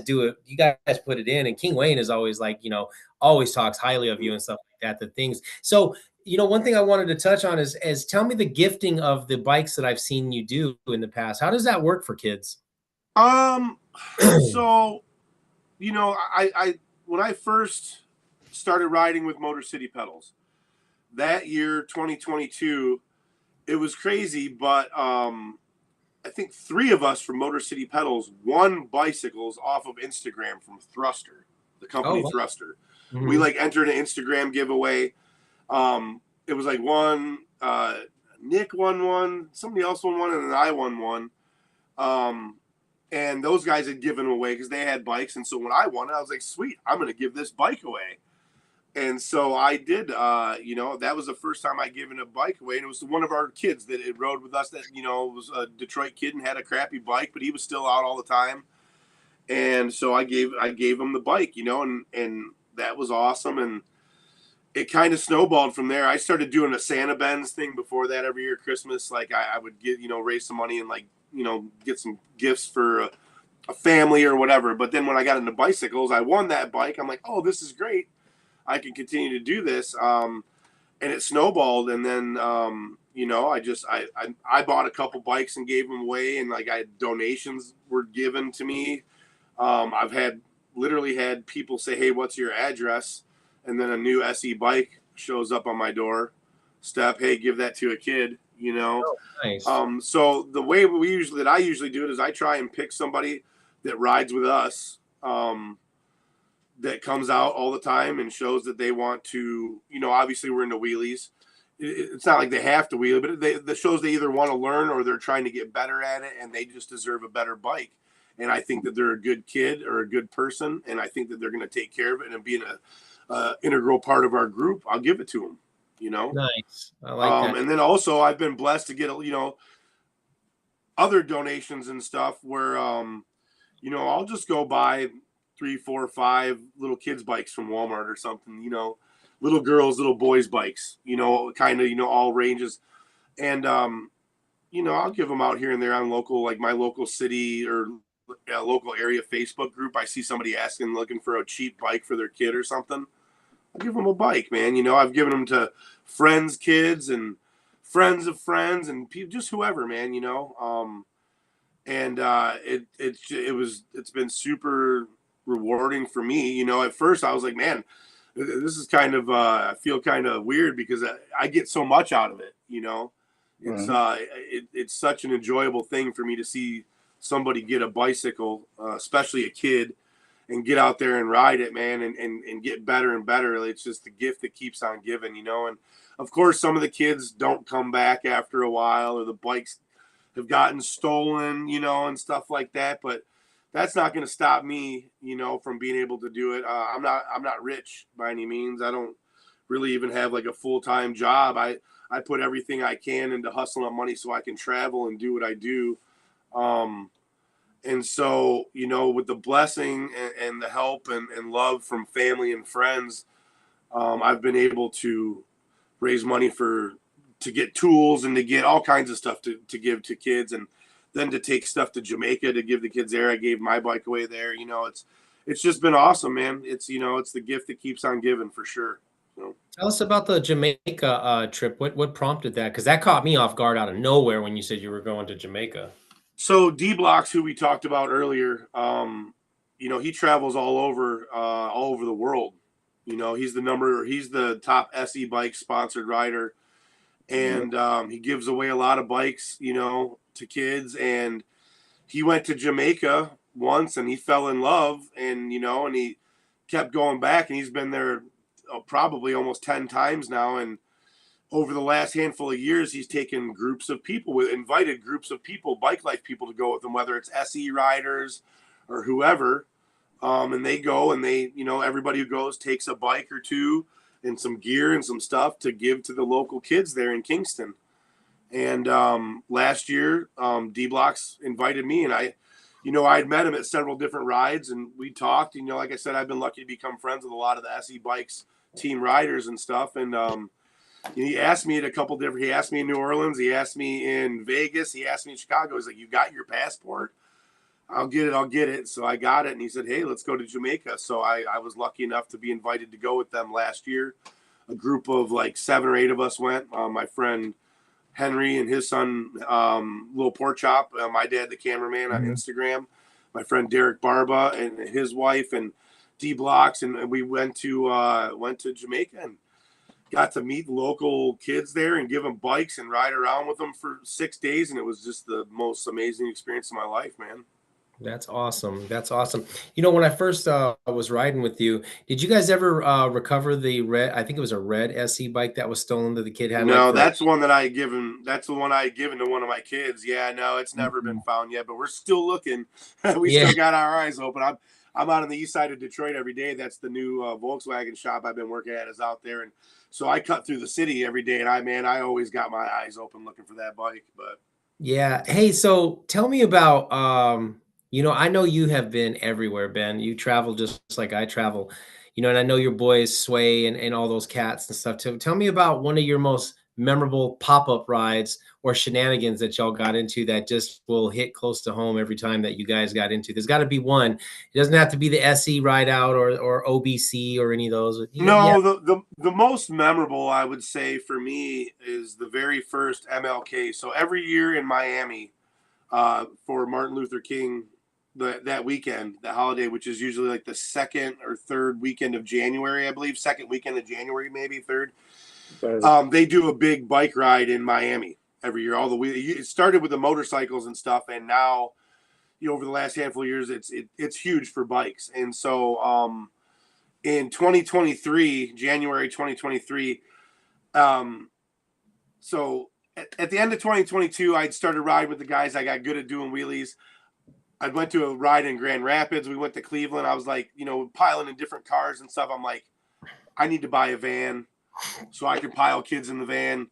do it. You guys put it in. And King Wayne is always like, you know, always talks highly of you and stuff like that. The things. So, you know, one thing I wanted to touch on is tell me the gifting of the bikes that I've seen you do in the past. How does that work for kids? So, you know, I when I first started riding with Motor City Pedals that year, 2022, it was crazy. But I think 3 of us from Motor City Pedals won bicycles off of Instagram from Thruster, the company. Oh, wow. Thruster. Mm-hmm. We like entered an Instagram giveaway. It was like one, Nick won one, somebody else won one, and then I won one. And those guys had given them away because they had bikes. And so when I won it, I was like, sweet, I'm going to give this bike away. And so I did, you know, that was the first time I given a bike away. And it was one of our kids that had rode with us that, you know, was a Detroit kid and had a crappy bike, but he was still out all the time. And so I gave him the bike, you know, and that was awesome. And it kind of snowballed from there. I started doing a Santa BENZZ thing before that every year, Christmas. Like I would get, you know, raise some money and like get some gifts for a family or whatever. But then when I got into bicycles, I won that bike. I'm like, oh, this is great. I can continue to do this. And it snowballed. And then, I bought a couple bikes and gave them away. And like donations were given to me. I've literally had people say, hey, what's your address? And then a new SE bike shows up on my door. Hey, give that to a kid, Oh, nice. So the way I usually do it is I try and pick somebody that rides with us, that comes out all the time and shows that they want to, obviously we're into wheelies. It's not like they have to wheel, but the shows they either want to learn or they're trying to get better at it, and they just deserve a better bike. And I think that they're a good kid or a good person, and I think that they're going to take care of it and be an integral part of our group. I'll give it to them. Nice. I like that. And then also I've been blessed to get other donations and stuff where I'll just go buy 3, 4, 5 little kids bikes from Walmart or something, little girls, little boys bikes, kind of all ranges, and I'll give them out here and there on my local city or local area Facebook group. I see somebody looking for a cheap bike for their kid or something, I'll give them a bike, man. I've given them to friends' kids and friends of friends and people, just whoever, man. It's been super rewarding for me. At first I was like, man, this is kind of I feel kind of weird because I get so much out of it. It's it's such an enjoyable thing for me to see somebody get a bicycle, especially a kid, and get out there and ride it, man, and get better and better. It's just the gift that keeps on giving, and of course some of the kids don't come back after a while, or the bikes have gotten stolen, and stuff like that. But that's not going to stop me, from being able to do it. I'm not rich by any means. I don't really even have like a full-time job. I put everything I can into hustling up money so I can travel and do what I do. And so, with the blessing and the help and love from family and friends, I've been able to raise money to get tools and to get all kinds of stuff to give to kids, and then to take stuff to Jamaica to give the kids there. I gave my bike away there. It's just been awesome, man. It's the gift that keeps on giving for sure. Tell us about the Jamaica trip. What prompted that? Because that caught me off guard out of nowhere when you said you were going to Jamaica. So D-Blocks, who we talked about earlier, he travels all over the world. He's the top SE bike sponsored rider, and he gives away a lot of bikes, to kids. And he went to Jamaica once and he fell in love, and and he kept going back, and he's been there probably almost 10 times now. And over the last handful of years, he's taken invited groups of people, bike life people, to go with him, whether it's SE riders or whoever. And they go, and everybody who goes takes a bike or two and some gear and some stuff to give to the local kids there in Kingston. And last year, D-Blocks invited me, and I had met him at several different rides, and we talked. Like I said, I've been lucky to become friends with a lot of the SE Bikes team riders and stuff. And he asked me he asked me in New Orleans, he asked me in Vegas, he asked me in Chicago. He's like, you got your passport? I'll get it. So I got it. And he said, hey, let's go to Jamaica. So I was lucky enough to be invited to go with them last year. A group of like 7 or 8 of us went. My friend Henry and his son, Little Pork Chop, my dad, the cameraman on Instagram, my friend Derek Barba and his wife, and D-Blocks. And we went to Jamaica and got to meet local kids there and give them bikes and ride around with them for 6 days. And it was just the most amazing experience of my life, man. That's awesome. That's awesome. When I first was riding with you, did you guys ever recover the red? I think it was a red SE bike that was stolen that the kid had. No, that's the one I had given. That's the one I had given to one of my kids. Yeah, no, it's never been found yet, but we're still looking. We still got our eyes open. I'm out on the east side of Detroit every day. That's the new Volkswagen shop I've been working at, is out there, and so I cut through the city every day, and I always got my eyes open looking for that bike. But yeah, hey, so tell me about I know you have been everywhere, Ben. You travel just like I travel, and I know your boys Sway and all those cats and stuff too. Tell me about one of your most memorable pop-up rides or shenanigans that y'all got into that just will hit close to home every time that you guys got into? There's got to be one. It doesn't have to be the SE ride out or OBC or any of those. No, the most memorable, I would say, for me is the very first MLK. So every year in Miami, for Martin Luther King, that weekend, the holiday, which is usually like the second or third weekend of January, I believe, second weekend of January, maybe third. They do a big bike ride in Miami every year. It started with the motorcycles and stuff, and now, over the last handful of years, it's huge for bikes. And so, in 2023, January 2023, so at the end of 2022, I'd started riding with the guys. I got good at doing wheelies. I went to a ride in Grand Rapids. We went to Cleveland. I was like, piling in different cars and stuff. I'm like, I need to buy a van so I can pile kids in the van.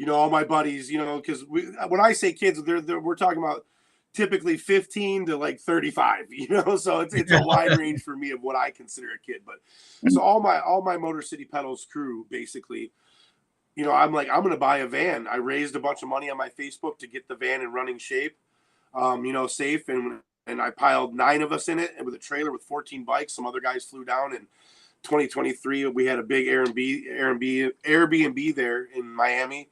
All my buddies, because when I say kids, we're talking about typically 15 to like 35, so it's a wide range for me of what I consider a kid. But so all my Motor City Pedals crew, basically, I'm like, I'm going to buy a van. I raised a bunch of money on my Facebook to get the van in running shape, safe. And I piled 9 of us in it, and with a trailer with 14 bikes. Some other guys flew down. In 2023, we had a big Airbnb there in Miami.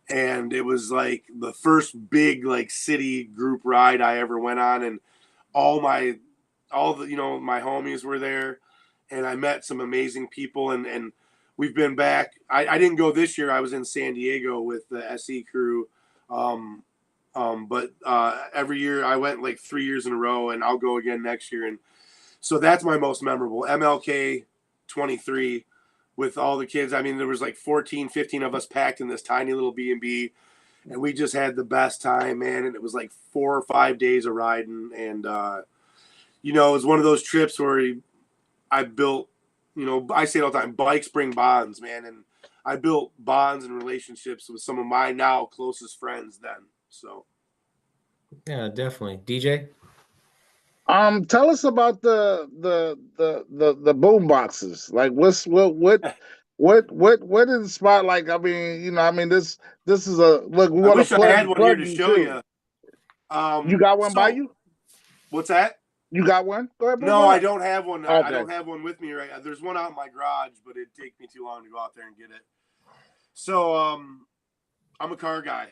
And it was like the first big like city group ride I ever went on. And all the my homies were there, and I met some amazing people. And we've been back. I didn't go this year. I was in San Diego with the SE crew. But every year I went like 3 years in a row, and I'll go again next year. And so that's my most memorable MLK 23 with all the kids. I mean, there was like 14, 15 of us packed in this tiny little B&B, and we just had the best time, man. And it was like 4 or 5 days of riding. And, it was one of those trips where I built, I say it all the time, bikes bring bonds, man. And I built bonds and relationships with some of my now closest friends then. So, yeah, definitely. DJ? Tell us about the boom boxes. Like, what inspired? Like, I mean, this is a look. We I want wish to I had one here plug to you show too. you. You got one by you? What's that? You got one? Go ahead. No, I don't have one. Okay. I don't have one with me right now. There's one out in my garage, but it'd take me too long to go out there and get it. So, I'm a car guy.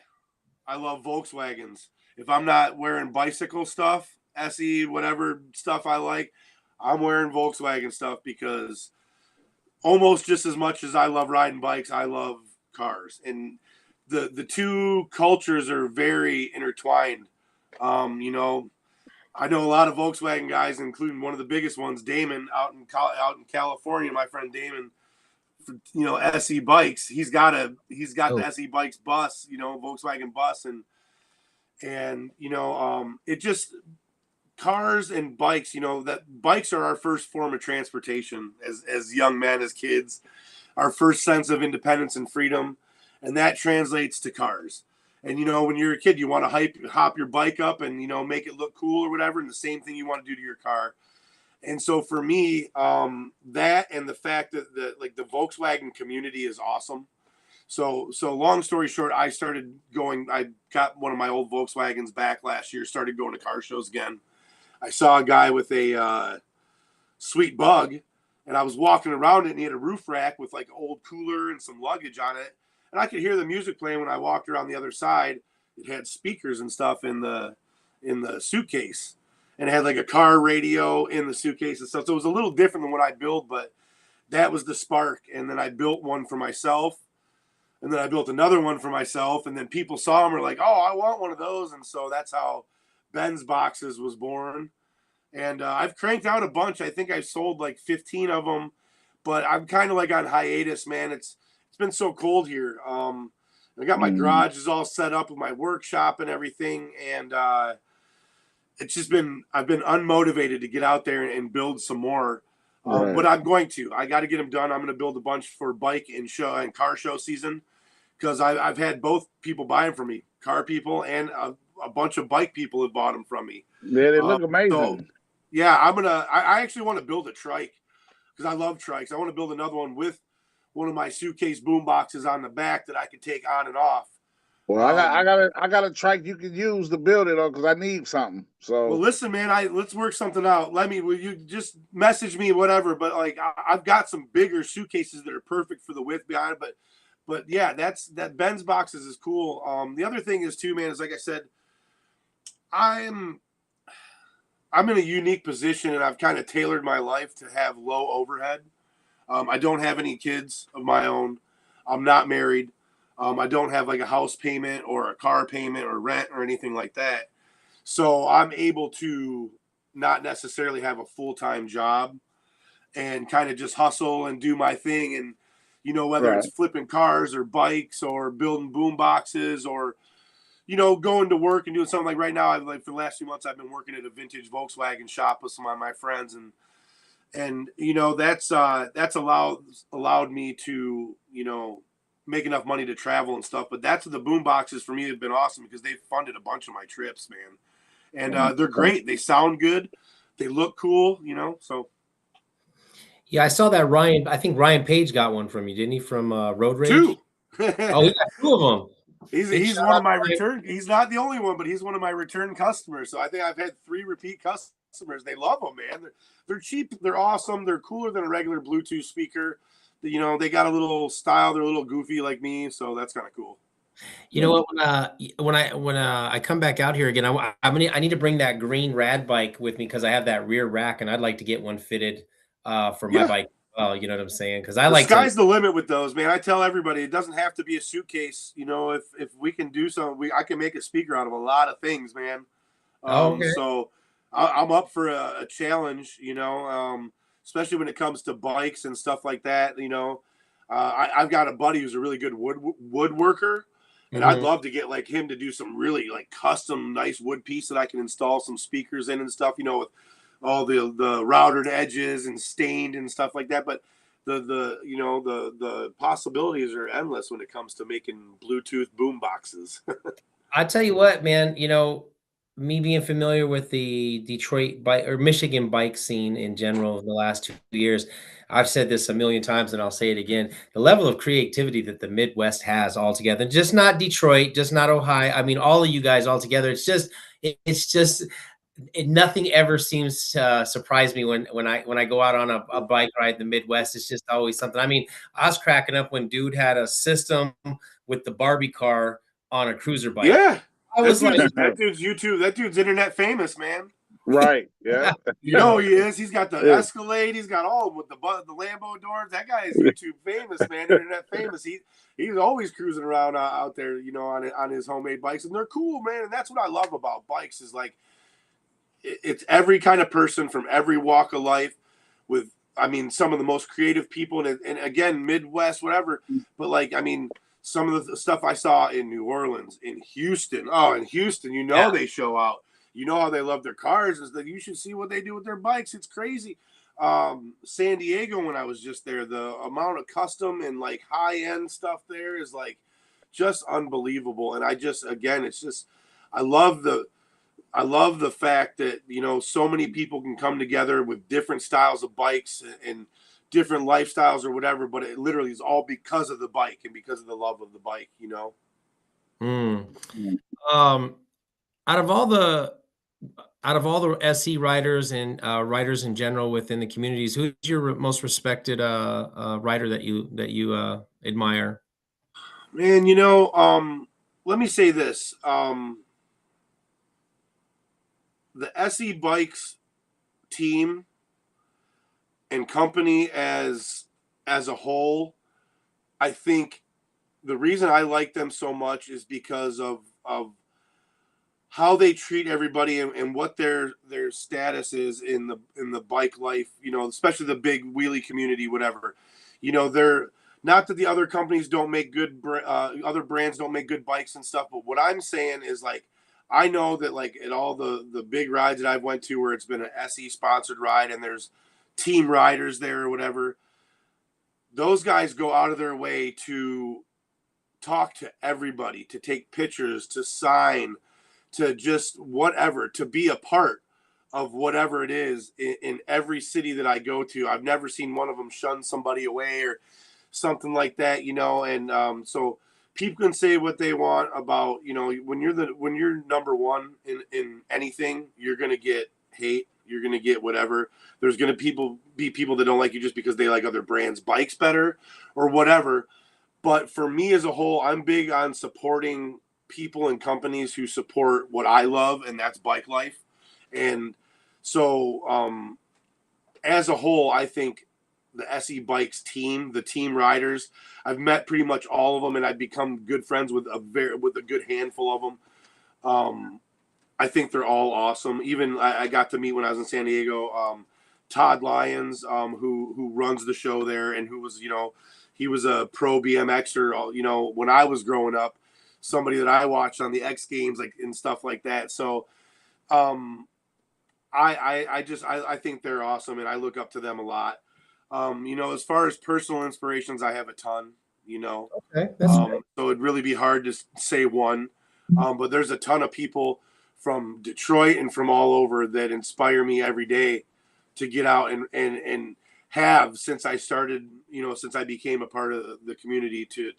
I love Volkswagens. If I'm not wearing bicycle stuff, SE, whatever stuff I like, I'm wearing Volkswagen stuff, because almost just as much as I love riding bikes, I love cars. And the two cultures are very intertwined. I know a lot of Volkswagen guys, including one of the biggest ones, Damon, out in California. My friend Damon, SE bikes. He's got the SE bikes bus, Volkswagen bus, and it just, cars and bikes. That bikes are our first form of transportation as young men, as kids, our first sense of independence and freedom, and that translates to cars. And, when you're a kid, you want to hop your bike up and, make it look cool or whatever. And the same thing you want to do to your car. And so for me, that, and the fact that the Volkswagen community is awesome. So long story short, I got one of my old Volkswagens back last year, started going to car shows again. I saw a guy with a sweet Bug, and I was walking around it, and he had a roof rack with like an old cooler and some luggage on it. And I could hear the music playing when I walked around the other side. It had speakers and stuff in the suitcase, and it had like a car radio in the suitcase and stuff. So it was a little different than what I built, but that was the spark. And then I built one for myself, and then I built another one for myself. And then people saw them, were like, "Oh, I want one of those." And so that's how BENZZ boxes was born. And I've cranked out a bunch. I think I've sold like 15 of them, but I'm kind of like on hiatus, man. It's been so cold here. I got my garage is all set up with my workshop and everything, and it's just I've been unmotivated to get out there and build some more. Right. But I'm going to. I got to get them done. I'm going to build a bunch for bike and car show season, because I've had both people buy them from me, car people, and a bunch of bike people have bought them from me. Yeah, they look amazing. So, yeah, I actually want to build a trike, because I love trikes. I want to build another one with one of my suitcase boom boxes on the back that I could take on and off. Well, I got a trike you can use to build it on because I need something. So well, listen, man, let's work something out. Will you just message me, whatever? But like, I've got some bigger suitcases that are perfect for the width behind it. But yeah, that BENZZ boxes is cool. The other thing is too, man, is like I said, I'm in a unique position, and I've kind of tailored my life to have low overhead. I don't have any kids of my own. I'm not married. I don't have like a house payment or a car payment or rent or anything like that. So I'm able to not necessarily have a full-time job and kind of just hustle and do my thing. And, you know, whether it's flipping cars or bikes or building boom boxes or, you know, going to work and doing something like right now, for the last few months, I've been working at a vintage Volkswagen shop with some of my friends. And, you know, that's allowed me to, you know, make enough money to travel and stuff. But the boom boxes for me have been awesome because they've funded a bunch of my trips, man. And they're great. They sound good. They look cool, you know, so. Yeah, I saw that I think Ryan Page got one from you, didn't he? From Road Rage? 2. Oh, he got 2 of them. He's one of my return. He's not the only one, but he's one of my return customers. So I think I've had 3 repeat customers. They love them, man. They're cheap. They're awesome. They're cooler than a regular Bluetooth speaker. You know, they got a little style. They're a little goofy like me, so that's kind of cool. You know what? When I come back out here again, I need to bring that green rad bike with me because I have that rear rack, and I'd like to get one fitted for my bike. Well, you know what I'm saying? Because the sky's the limit with those, man. I tell everybody it doesn't have to be a suitcase. You know, if we can do something, I can make a speaker out of a lot of things, man. Okay. So I'm up for a challenge. You know, especially when it comes to bikes and stuff like that. You know, I've got a buddy who's a really good woodworker. And I'd love to get like him to do some really like custom nice wood piece that I can install some speakers in and stuff, you know, with all the routed edges and stained and stuff like that. But the possibilities are endless when it comes to making Bluetooth boom boxes. I tell you what, man, you know, me being familiar with the Detroit bike or Michigan bike scene in general in the last 2 years, I've said this a million times and I'll say it again. The level of creativity that the Midwest has altogether, just not Detroit, just not Ohio. I mean, all of you guys all together. Nothing ever seems to surprise me when I go out on a bike ride in the Midwest. It's just always something. I mean, I was cracking up when dude had a system with the Barbie car on a cruiser bike. Yeah. I was like, that dude's YouTube. That dude's internet famous, man. Right. Yeah. You know he is. He's got the Escalade. He's got all with the Lambo doors. That guy is YouTube famous, man. Internet famous. He's always cruising around out there, you know, on his homemade bikes, and they're cool, man. And that's what I love about bikes is like it's every kind of person from every walk of life. With I mean, some of the most creative people, and again, Midwest, whatever. But like, I mean, some of the stuff I saw in New Orleans, in Houston. Oh, in Houston, you know they show out. You know how they love their cars. Is that you should see what they do with their bikes. It's crazy. San Diego, when I was just there, the amount of custom and like high end stuff there is like just unbelievable. And it's just I love the fact that, you know, so many people can come together with different styles of bikes and different lifestyles or whatever, but it literally is all because of the bike and because of the love of the bike, you know? Out of all the SC writers and writers in general within the communities, who's your most respected writer that you admire? Man, you know, let me say this. The SE Bikes team and company as a whole, I think the reason I like them so much is because of how they treat everybody and what their status is in the bike life, you know, especially the big wheelie community, whatever. You know, they're not that the other companies don't make good other brands don't make good bikes and stuff, but what I'm saying is like I know that like at all the big rides that I've went to where it's been an SE sponsored ride and there's team riders there or whatever, those guys go out of their way to talk to everybody, to take pictures, to sign, to just whatever, to be a part of whatever it is in every city that I go to. I've never seen one of them shun somebody away or something like that, you know. And so people can say what they want about, you know, when you're number one in anything, you're gonna get hate, you're gonna get whatever. There's gonna be people that don't like you just because they like other brands' bikes better or whatever. But for me as a whole, I'm big on supporting people and companies who support what I love, and that's bike life. And so as a whole, I think the SE Bikes team, the team riders, I've met pretty much all of them, and I've become good friends with a good handful of them. I think they're all awesome. Even I got to meet when I was in San Diego, Todd Lyons, who runs the show there, and who was, you know, he was a pro BMXer, you know, when I was growing up, somebody that I watched on the X Games, like, and stuff like that. So I think they're awesome, and I look up to them a lot. You know, as far as personal inspirations, I have a ton, you know. Okay, that's so it'd really be hard to say one. But there's a ton of people from Detroit and from all over that inspire me every day to get out and have, since I started, you know, since I became a part of the community, to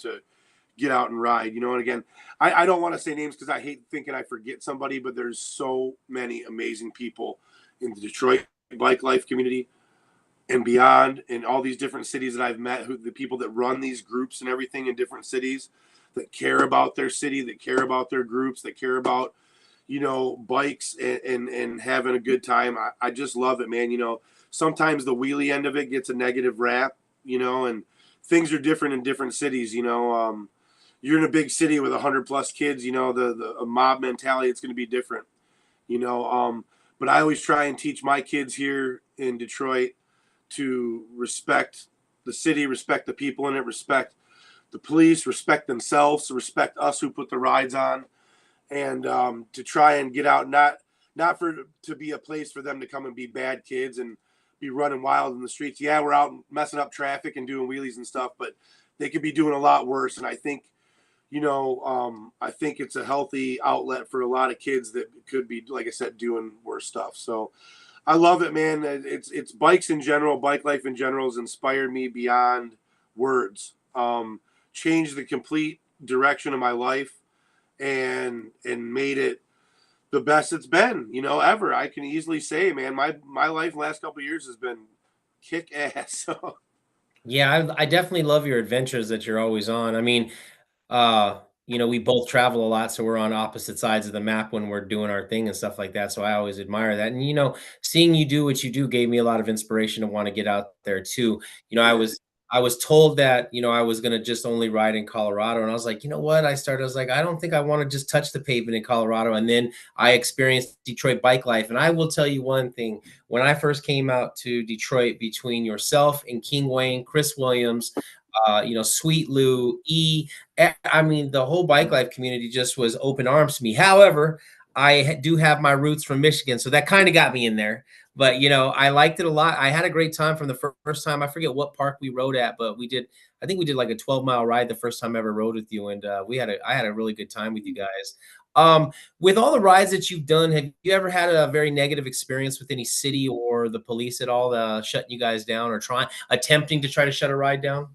get out and ride, you know. And again, I don't want to say names because I hate thinking I forget somebody, but there's so many amazing people in the Detroit bike life community and beyond, in all these different cities that I've met, the people that run these groups and everything in different cities, that care about their city, that care about their groups, that care about, you know, bikes and having a good time. I just love it, man. You know, sometimes the wheelie end of it gets a negative rap, you know, and things are different in different cities, you know. You're in a big city with 100+ kids, you know, the mob mentality, it's going to be different, you know. But I always try and teach my kids here in Detroit to respect the city, respect the people in it, respect the police, respect themselves, respect us who put the rides on, and to try and get out, not to be a place for them to come and be bad kids and be running wild in the streets. Yeah, we're out messing up traffic and doing wheelies and stuff, but they could be doing a lot worse. And I think, you know, I think it's a healthy outlet for a lot of kids that could be, like I said, doing worse stuff. So I love it, man. It's bikes in general, bike life in general has inspired me beyond words. Changed the complete direction of my life and made it the best it's been, you know, ever. I can easily say, man, my life last couple of years has been kick ass. yeah. I definitely love your adventures that you're always on. I mean, you know, we both travel a lot, so we're on opposite sides of the map when we're doing our thing and stuff like that. So I always admire that. And you know, seeing you do what you do gave me a lot of inspiration to want to get out there too. You know, I was told that, you know, I was gonna just only ride in Colorado. And I was like, you know what? I was like, I don't think I want to just touch the pavement in Colorado. And then I experienced Detroit bike life. And I will tell you one thing, when I first came out to Detroit, between yourself and King Wayne, Chris Williams, you know, Sweet Lou, I mean, the whole bike life community just was open arms to me. However, do have my roots from Michigan, so that kind of got me in there. But you know, I liked it a lot. I had a great time from the first time. I forget what park we rode at, but we did. I think we did like a 12-mile ride the first time I ever rode with you, and I had a really good time with you guys. With all the rides that you've done, have you ever had a very negative experience with any city or the police at all, shutting you guys down or attempting to try to shut a ride down?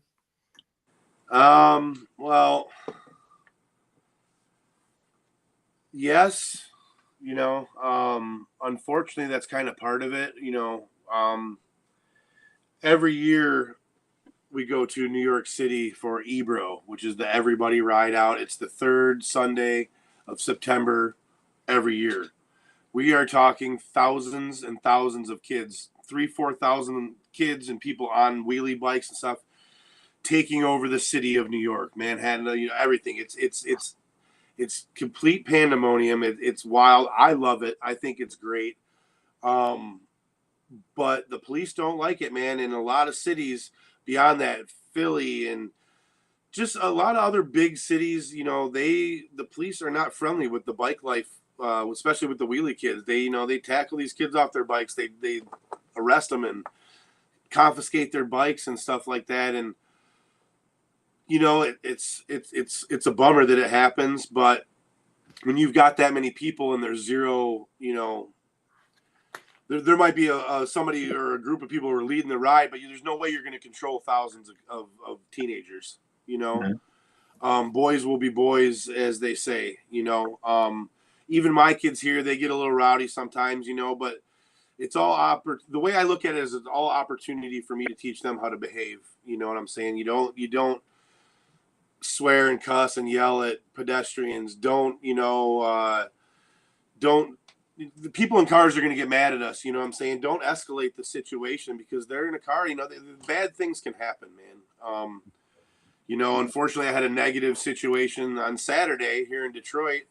Well, yes, you know, unfortunately that's kind of part of it, you know. Every year we go to New York City for Ebro, which is the everybody ride out. It's the third Sunday of September every year. We are talking thousands and thousands of kids, 4,000 kids and people on wheelie bikes and stuff, taking over the city of New York, Manhattan, you know, everything. It's complete pandemonium. It's wild. I love it. I think it's great. But the police don't like it, man. In a lot of cities beyond that, Philly and just a lot of other big cities, you know, the police are not friendly with the bike life, especially with the wheelie kids. They tackle these kids off their bikes. They arrest them and confiscate their bikes and stuff like that. And you know, it's a bummer that it happens, but when you've got that many people and there's zero, you know, there might be somebody or a group of people who are leading the ride, but there's no way you're going to control thousands of teenagers. You know, boys will be boys, as they say. You know, even my kids here, they get a little rowdy sometimes. You know, but it's all the way I look at it is it's all opportunity for me to teach them how to behave. You know what I'm saying? You don't swear and cuss and yell at pedestrians. Don't the people in cars are going to get mad at us. You know what I'm saying? Don't escalate the situation because they're in a car. You know, bad things can happen, man. You know, unfortunately, I had a negative situation on Saturday here in Detroit.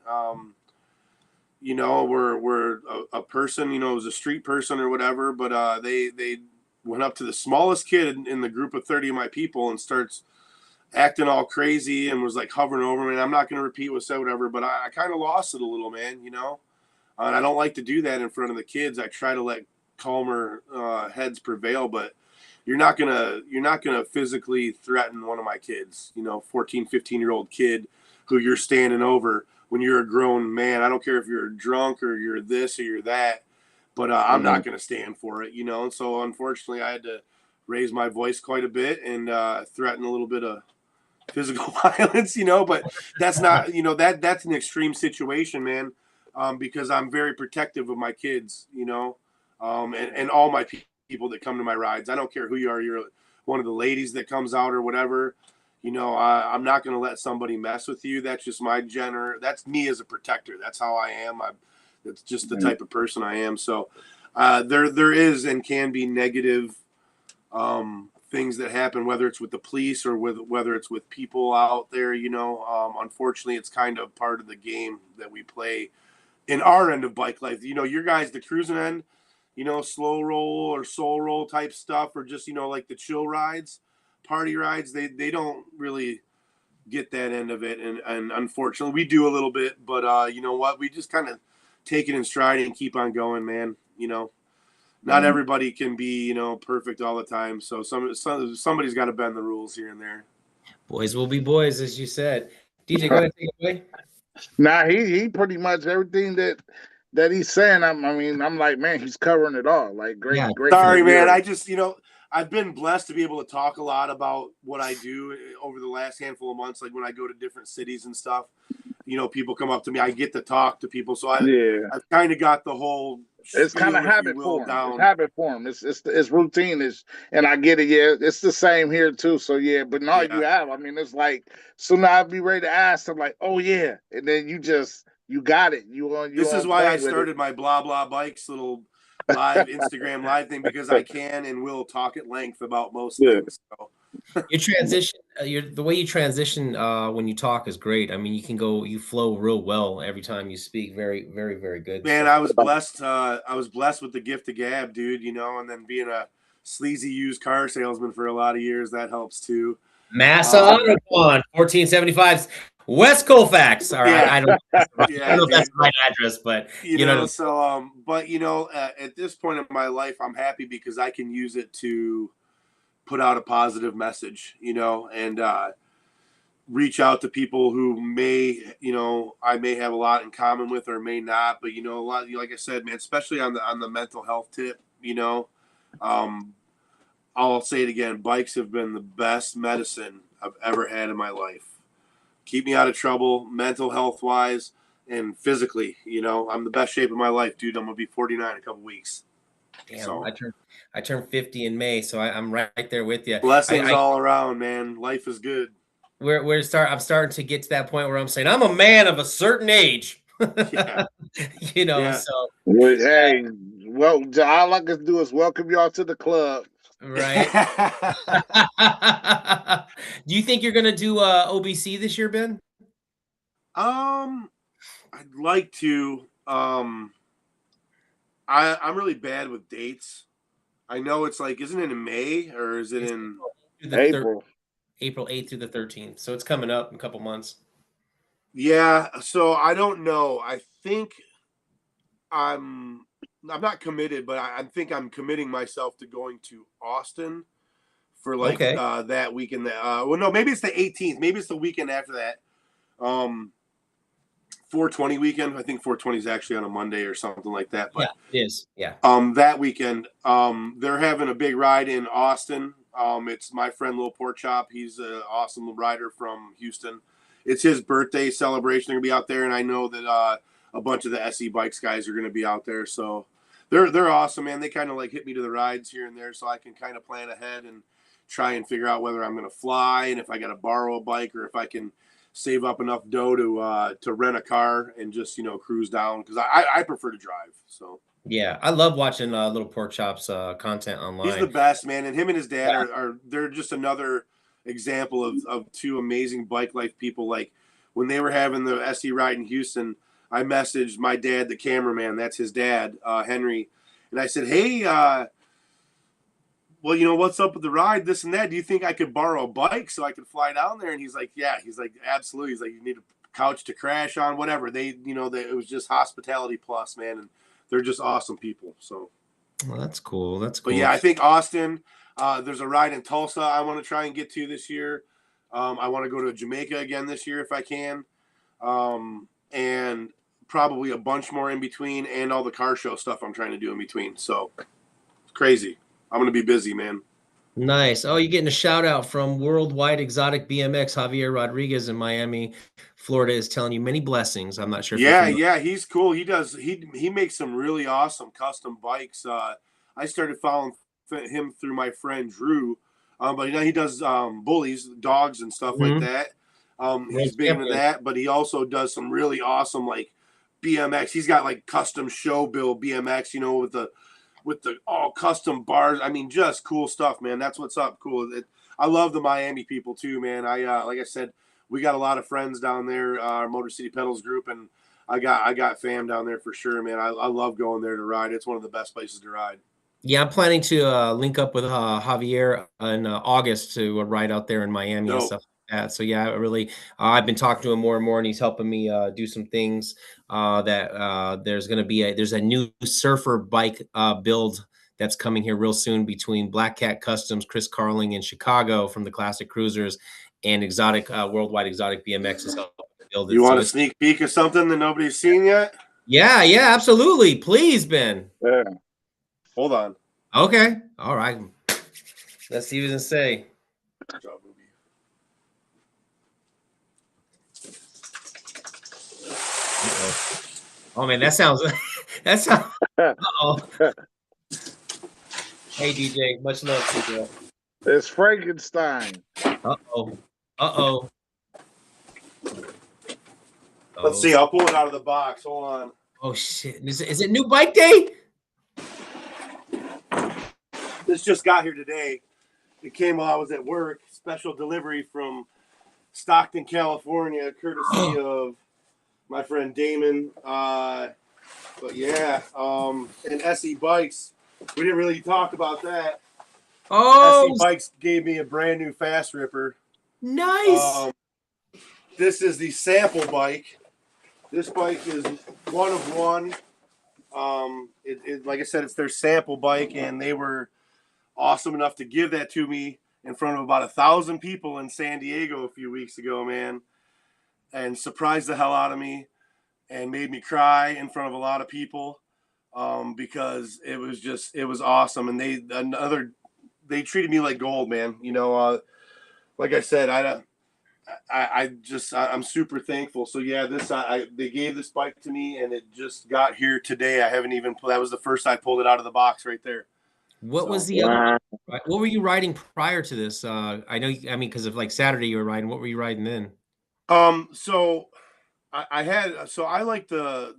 You know, where a person, you know, it was a street person or whatever, but they went up to the smallest kid in the group of 30 of my people and starts acting all crazy and was like hovering over me. And I'm not going to repeat what said, whatever, but I kind of lost it a little, man, you know? And I don't like to do that in front of the kids. I try to let calmer heads prevail, but you're not gonna physically threaten one of my kids, you know, 14, 15-year-old kid who you're standing over when you're a grown man. I don't care if you're drunk or you're this or you're that, but I'm not going to stand for it, you know? And so unfortunately I had to raise my voice quite a bit and threaten a little bit of physical violence, you know, but that's not, you know, that's an extreme situation, man. Because I'm very protective of my kids, you know, and all my people that come to my rides. I don't care who you are. You're one of the ladies that comes out or whatever. You know, I'm not going to let somebody mess with you. That's just my that's me as a protector. That's how I am. That's just the type of person I am. So there is and can be negative things that happen, whether it's with the police or whether it's with people out there, you know. Unfortunately, it's kind of part of the game that we play in our end of bike life. You know, your guys, the cruising end, you know, slow roll or soul roll type stuff, or just, you know, like the chill rides, party rides, they don't really get that end of it. And unfortunately we do a little bit, but you know what, we just kind of take it in stride and keep on going, man. You know, not everybody can be, you know, perfect all the time. So somebody's got to bend the rules here and there. Boys will be boys, as you said. DJ, go ahead, take it away. Nah, he pretty much everything that he's saying. I mean, I'm like, man, he's covering it all. Like, great. Sorry, man. I just, you know, I've been blessed to be able to talk a lot about what I do over the last handful of months. Like when I go to different cities and stuff, you know, people come up to me. I get to talk to people, so I've kind of got the whole. It's kind of habit form. It's habit form. It's routine. And I get it. Yeah, it's the same here too. So yeah, but no, you have. I mean, it's like soon I'll be ready to ask. I'm like, oh yeah, and then you got it. This is why I started my blah blah bikes little live Instagram live thing, because I can and will talk at length about most things. So. Your transition, the way you transition when you talk is great. I mean, you flow real well every time you speak. Very, very, very good. Man, I was blessed. I was blessed with the gift of gab, dude. You know, and then being a sleazy used car salesman for a lot of years, that helps too. Massa Auto Con, 1475's West Colfax. All right, I don't know if that's the right address, but you know. So, but you know, at this point in my life, I'm happy because I can use it to put out a positive message, you know, and reach out to people who may, you know, I may have a lot in common with or may not, but you know, a lot, like I said, man, especially on the mental health tip, you know, I'll say it again, bikes have been the best medicine I've ever had in my life. Keep me out of trouble, mental health wise and physically, you know. I'm the best shape of my life, dude. I'm gonna be 49 in a couple weeks. Damn, so I turned 50 in May, so I'm right there with you. Blessings all around, man. Life is good. I'm starting to get to that point where I'm saying I'm a man of a certain age. You know, so hey, well, all I can do is welcome y'all to the club. Right. Do you think you're gonna do OBC this year, Ben? I'd like to. I'm really bad with dates. I know it's like, isn't it in May or is it in April? April 8th through the 13th. So it's coming up in a couple months. Yeah. So I don't know. I think I'm not committed, but I think I'm committing myself to going to Austin for like that weekend. Well, no, maybe it's the 18th. Maybe it's the weekend after that. 420 weekend. I think 420 is actually on a Monday or something like that. But yeah, it is. Yeah. that weekend, they're having a big ride in Austin. It's my friend Lil Pork Chop. He's an awesome rider from Houston. It's his birthday celebration. They're gonna be out there, and I know that a bunch of the SE Bikes guys are gonna be out there. So they're awesome, man. They kind of like hit me to the rides here and there, so I can kind of plan ahead and try and figure out whether I'm gonna fly and if I got to borrow a bike or if I can save up enough dough to rent a car and just cruise down because I prefer to drive. So. Yeah, I love watching Little Pork Chop's content He's the online. best, man. And him and his dad Yeah. are they're just another example of two amazing bike life people. Like when they were having the SE ride in Houston, I messaged my dad, the cameraman, that's his dad, Henry, and I said, hey, well, what's up with the ride, this and that? Do you think I could borrow a bike so I could fly down there? And he's like, yeah. He's like, absolutely. He's like, you need a couch to crash on, whatever. It was just hospitality plus, man. And they're just awesome people. So. Well, that's cool. That's cool. But yeah, I think Austin, there's a ride in Tulsa I want to try and get to this year. I want to go to Jamaica again this year if I can. And probably a bunch more in between and all the car show stuff I'm trying to do in between. So it's crazy. I'm going to be busy, man. Nice. Oh, you're getting a shout out from Worldwide Exotic BMX. Javier Rodriguez in Miami, Florida is telling you many blessings. I'm not sure. Yeah, he's cool. He makes some really awesome custom bikes. I started following him through my friend Drew, but he does bullies, dogs, and stuff like that. He's big into that, but he also does some really awesome like BMX. He's got like custom show build BMX, with the all custom bars. I mean, just cool stuff, man. That's what's up. Cool. I love the Miami people too, man. I like I said, we got a lot of friends down there, our Motor City Pedals group, and I got fam down there for sure, man. I love going there to ride. It's one of the best places to ride. Yeah, I'm planning to link up with Javier in August to ride out there in Miami and stuff like that. So yeah, I've been talking to him more and more, and he's helping me do some things. There's going to be there's a new surfer bike build that's coming here real soon between Black Cat Customs, Chris Carling in Chicago from the Classic Cruisers, and Worldwide Exotic BMX is helping build it. You want a sneak peek of something that nobody's seen yet? Yeah, absolutely. Please, Ben. Yeah. Hold on. Okay. All right. Let's see what it say. Good job, Ruby. Oh man, that sounds. Uh-oh. Hey DJ, much love to you. It's Frankenstein. Uh-oh. Let's see. I'll pull it out of the box. Hold on. Oh shit! Is it new bike day? This just got here today. It came while I was at work. Special delivery from Stockton, California, courtesy of my friend Damon. But yeah, and SE Bikes. We didn't really talk about that. Oh, SE Bikes gave me a brand new Fast Ripper. Nice. This is the sample bike. This bike is one of one. Like I said, it's their sample bike, and they were awesome enough to give that to me in front of about 1,000 people in San Diego a few weeks ago, man, and surprised the hell out of me and made me cry in front of a lot of people because it was awesome. And they treated me like gold, man. Like I said, I'm super thankful. So yeah, they gave this bike to me and it just got here today. That was the first I pulled it out of the box right there. What was the other? What were you riding prior to this? I mean, because of like Saturday you were riding. What were you riding then? So I like the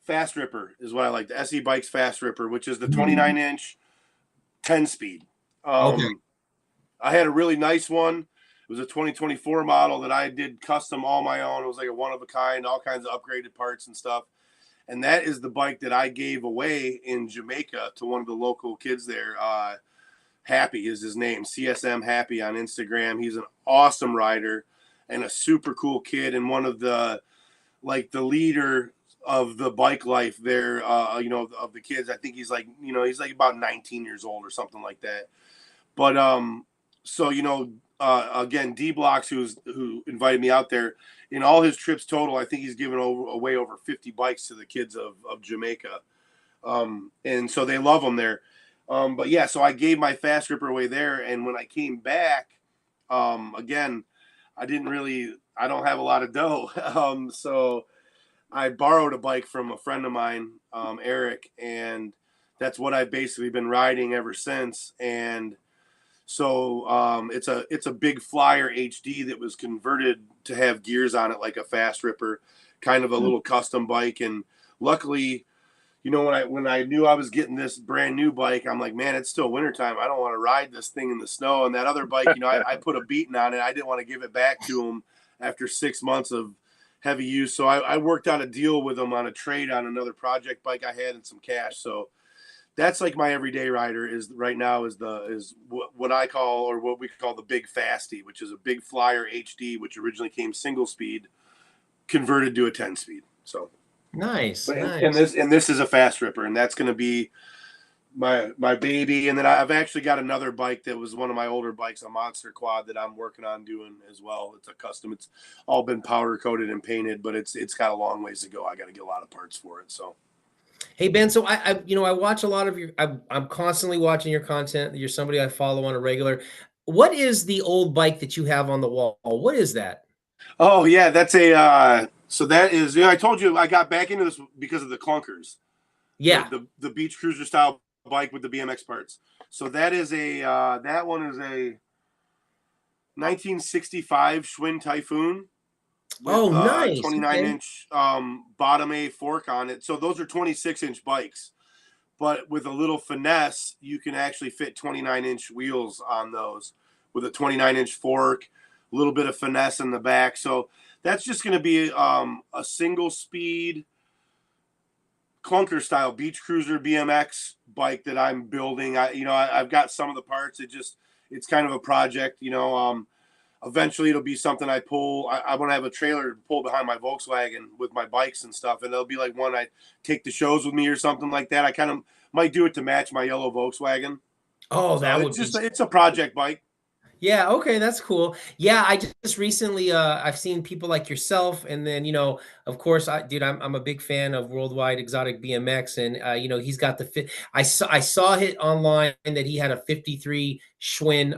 Fast Ripper is what I like. The SE Bikes Fast Ripper, which is the 29-inch 10-speed. Okay. I had a really nice one. It was a 2024 model that I did custom all my own. It was like a one of a kind, all kinds of upgraded parts and stuff. And that is the bike that I gave away in Jamaica to one of the local kids there. Happy is his name, CSM Happy on Instagram. He's an awesome rider and a super cool kid and one of the leader of the bike life there, of the kids. I think he's he's like about 19 years old or something like that. But so again, D Blocks, who invited me out there, in all his trips total, I think he's given away over 50 bikes to the kids of Jamaica. And so they love them there. But yeah, so I gave my Fast Ripper away there. And when I came back, again, I don't have a lot of dough. So I borrowed a bike from a friend of mine, Eric, and that's what I've basically been riding ever since. And so it's a big Flyer HD that was converted to have gears on it like a Fast Ripper, kind of a little custom bike. And luckily, you know, when I knew I was getting this brand new bike, I'm like, man, it's still wintertime. I don't want to ride this thing in the snow. And that other bike, you know, I put a beating on it. I didn't want to give it back to him after 6 months of heavy use. So I worked out a deal with him on a trade on another project bike I had and some cash. So that's like my everyday rider is right now is what I call, or what we call, the Big Fasty, which is a big Flyer HD, which originally came single speed, converted to a 10 speed. So Nice. And this is a Fast Ripper, and that's going to be my baby. And then I've actually got another bike that was one of my older bikes, a Monster Quad, that I'm working on doing as well. It's a custom. It's all been powder coated and painted, but it's got a long ways to go. I got to get a lot of parts for it. So. Hey, Ben, so I watch a lot of your, I'm constantly watching your content. You're somebody I follow on a regular. What is the old bike that you have on the wall? What is that? Oh yeah, that's so that is, I told you I got back into this because of the clunkers. Yeah. The beach cruiser style bike with the BMX parts. So that is that one is a 1965 Schwinn Typhoon. With Nice. 29-inch bottom A fork on it. So those are 26-inch bikes. But with a little finesse, you can actually fit 29-inch wheels on those with a 29-inch fork, a little bit of finesse in the back. So that's just going to be a single speed clunker style beach cruiser BMX bike that I'm building. I've got some of the parts. It's kind of a project, Eventually, it'll be something I pull. I want to have a trailer to pull behind my Volkswagen with my bikes and stuff, and it'll be like one I take to shows with me or something like that. I kind of might do it to match my yellow Volkswagen. Oh, So that would be. It's a project bike. Yeah, okay, that's cool. Yeah, I just recently I've seen people like yourself, and then of course, I'm a big fan of Worldwide Exotic BMX, and he's got the fit. I saw it online that he had a 53 Schwinn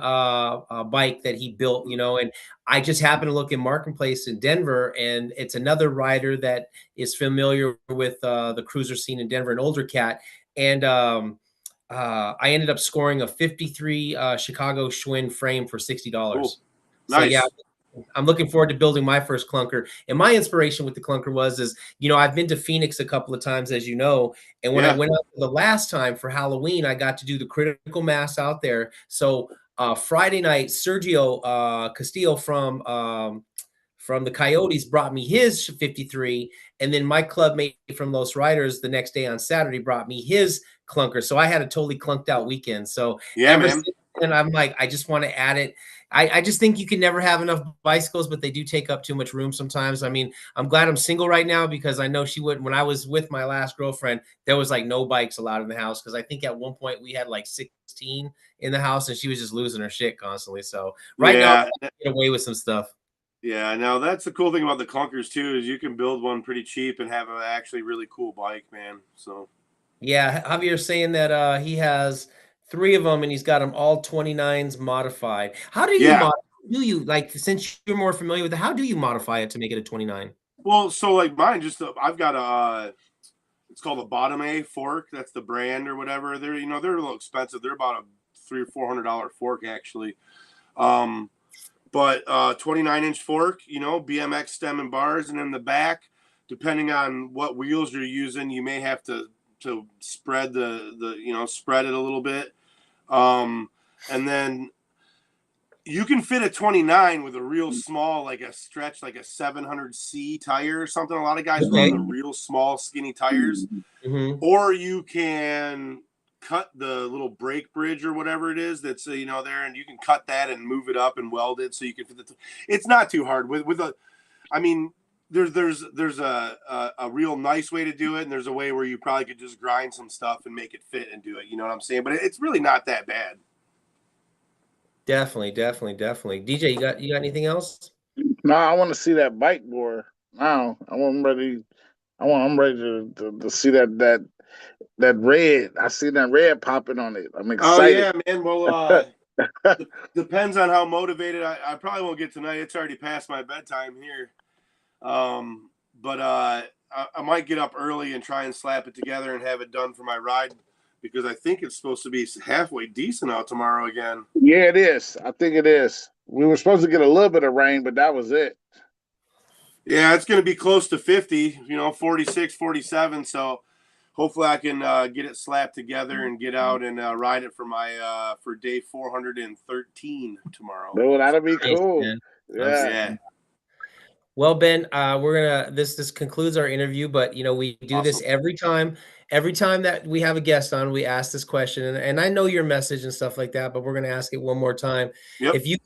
bike that he built, and I just happened to look in Marketplace in Denver, and it's another rider that is familiar with the cruiser scene in Denver, an older cat, and I ended up scoring a 53 Chicago Schwinn frame for $60. Cool. So Nice. yeah, I'm looking forward to building my first clunker. And my inspiration with the clunker is I've been to Phoenix a couple of times, as you know, and when I went out the last time for Halloween, I got to do the critical mass out there. So Friday night, Sergio Castillo from the Coyotes brought me his 53, and then my clubmate from Los Riders the next day on Saturday brought me his clunker. So I had a totally clunked out weekend. So ever since then, I'm like, I just want to add it. I just think you can never have enough bicycles, but they do take up too much room sometimes. I mean, I'm glad I'm single right now because I know she wouldn't. When I was with my last girlfriend, there was like no bikes allowed in the house because I think at one point we had like 16 in the house, and she was just losing her shit constantly. So right now, I get away with some stuff. Yeah, now that's the cool thing about the clunkers too, is you can build one pretty cheap and have an actually really cool bike, man. So yeah, Javier's saying that he has 3 of them and he's got them all 29s modified. How do you since you're more familiar with it, how do you modify it to make it a 29? Well, so like mine, I've got it's called a bottom A fork. That's the brand or whatever. They're a little expensive. They're about a $300 or $400 fork actually. But 29-inch fork, BMX stem and bars, and in the back, depending on what wheels you're using, you may have to spread spread it a little bit. And then you can fit a 29 with a real small, like a stretch, like a 700C tire or something. A lot of guys run the real small, skinny tires. Mm-hmm. Or you can cut the little brake bridge or whatever it is that's there, and you can cut that and move it up and weld it so you can fit it's not too hard there's a real nice way to do it, and there's a way where you probably could just grind some stuff and make it fit and do it, you know what I'm saying? But it's really not that bad. Definitely. DJ, you got anything else? No, I want to see that bike more. Now I'm ready. I'm ready to see that red. I see that red popping on it. I'm Oh excited. yeah, man. Well, depends on how motivated. I probably won't get tonight. It's already past my bedtime here. But I might get up early and try and slap it together and have it done for my ride, because I think it's supposed to be halfway decent out tomorrow again. Yeah, it is. I think it is. We were supposed to get a little bit of rain, but that was it. Yeah, it's going to be close to 50, 46, 47. So hopefully I can get it slapped together and get out and ride it for my for day 413 tomorrow. No, that'll be Nice, cool. man. Yeah. Yeah. Well, Ben, we're gonna this concludes our interview, but we do this Awesome. every time. Every time that we have a guest on, we ask this question, and I know your message and stuff like that, but we're gonna ask it one more time. Yep. If you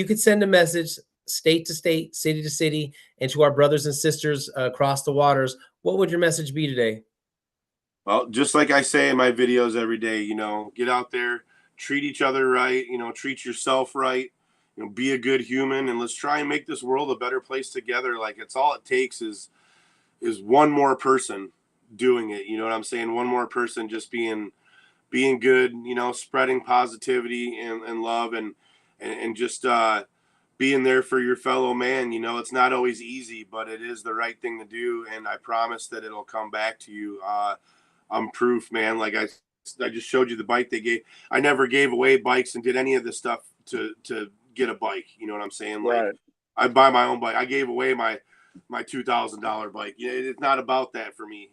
could send a message state to state, city to city, and to our brothers and sisters across the waters, what would your message be today? Well, just like I say in my videos every day, get out there, treat each other right, treat yourself right, be a good human, and let's try and make this world a better place together. Like, it's all it takes is one more person doing it. You know what I'm saying? One more person just being good, spreading positivity and love and just being there for your fellow man. It's not always easy, but it is the right thing to do, and I promise that it'll come back to you. I'm proof, man. Like I just showed you the bike they gave. I never gave away bikes and did any of this stuff to get a bike. You know what I'm saying? Like, Right. I buy my own bike. I gave away my $2,000 bike. It's not about that for me.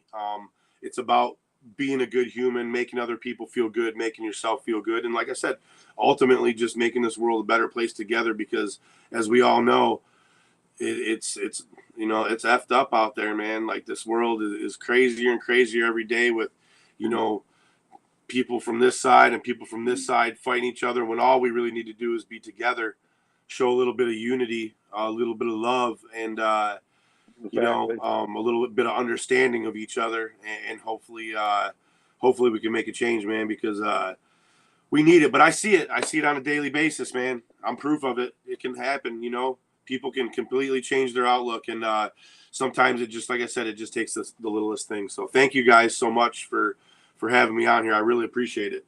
It's about being a good human, making other people feel good, making yourself feel good, and like I said, ultimately just making this world a better place together. Because as we all know, it's effed up out there, man. Like, this world is crazier and crazier every day with people from this side and people from this side fighting each other, when all we really need to do is be together, show a little bit of unity, a little bit of love, and Exactly. a little bit of understanding of each other, and hopefully we can make a change, man, because we need it. But I see it on a daily basis, man. I'm proof of it. It can happen. People can completely change their outlook, and sometimes it just, like I said, it just takes the littlest thing. So thank you guys so much for having me on here. I really appreciate it.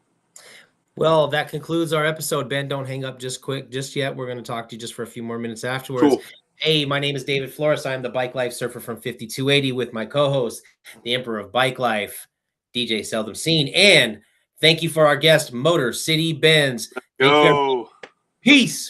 Well, that concludes our episode. Ben, don't hang up just yet. We're going to talk to you just for a few more minutes afterwards. Cool. Hey, my name is David Flores. I'm the Bike Life Surfer from 5280 with my co-host, the Emperor of Bike Life, DJ Seldom Seen. And thank you for our guest, Motor City BENZZ. Thank you, everybody. Go. Peace.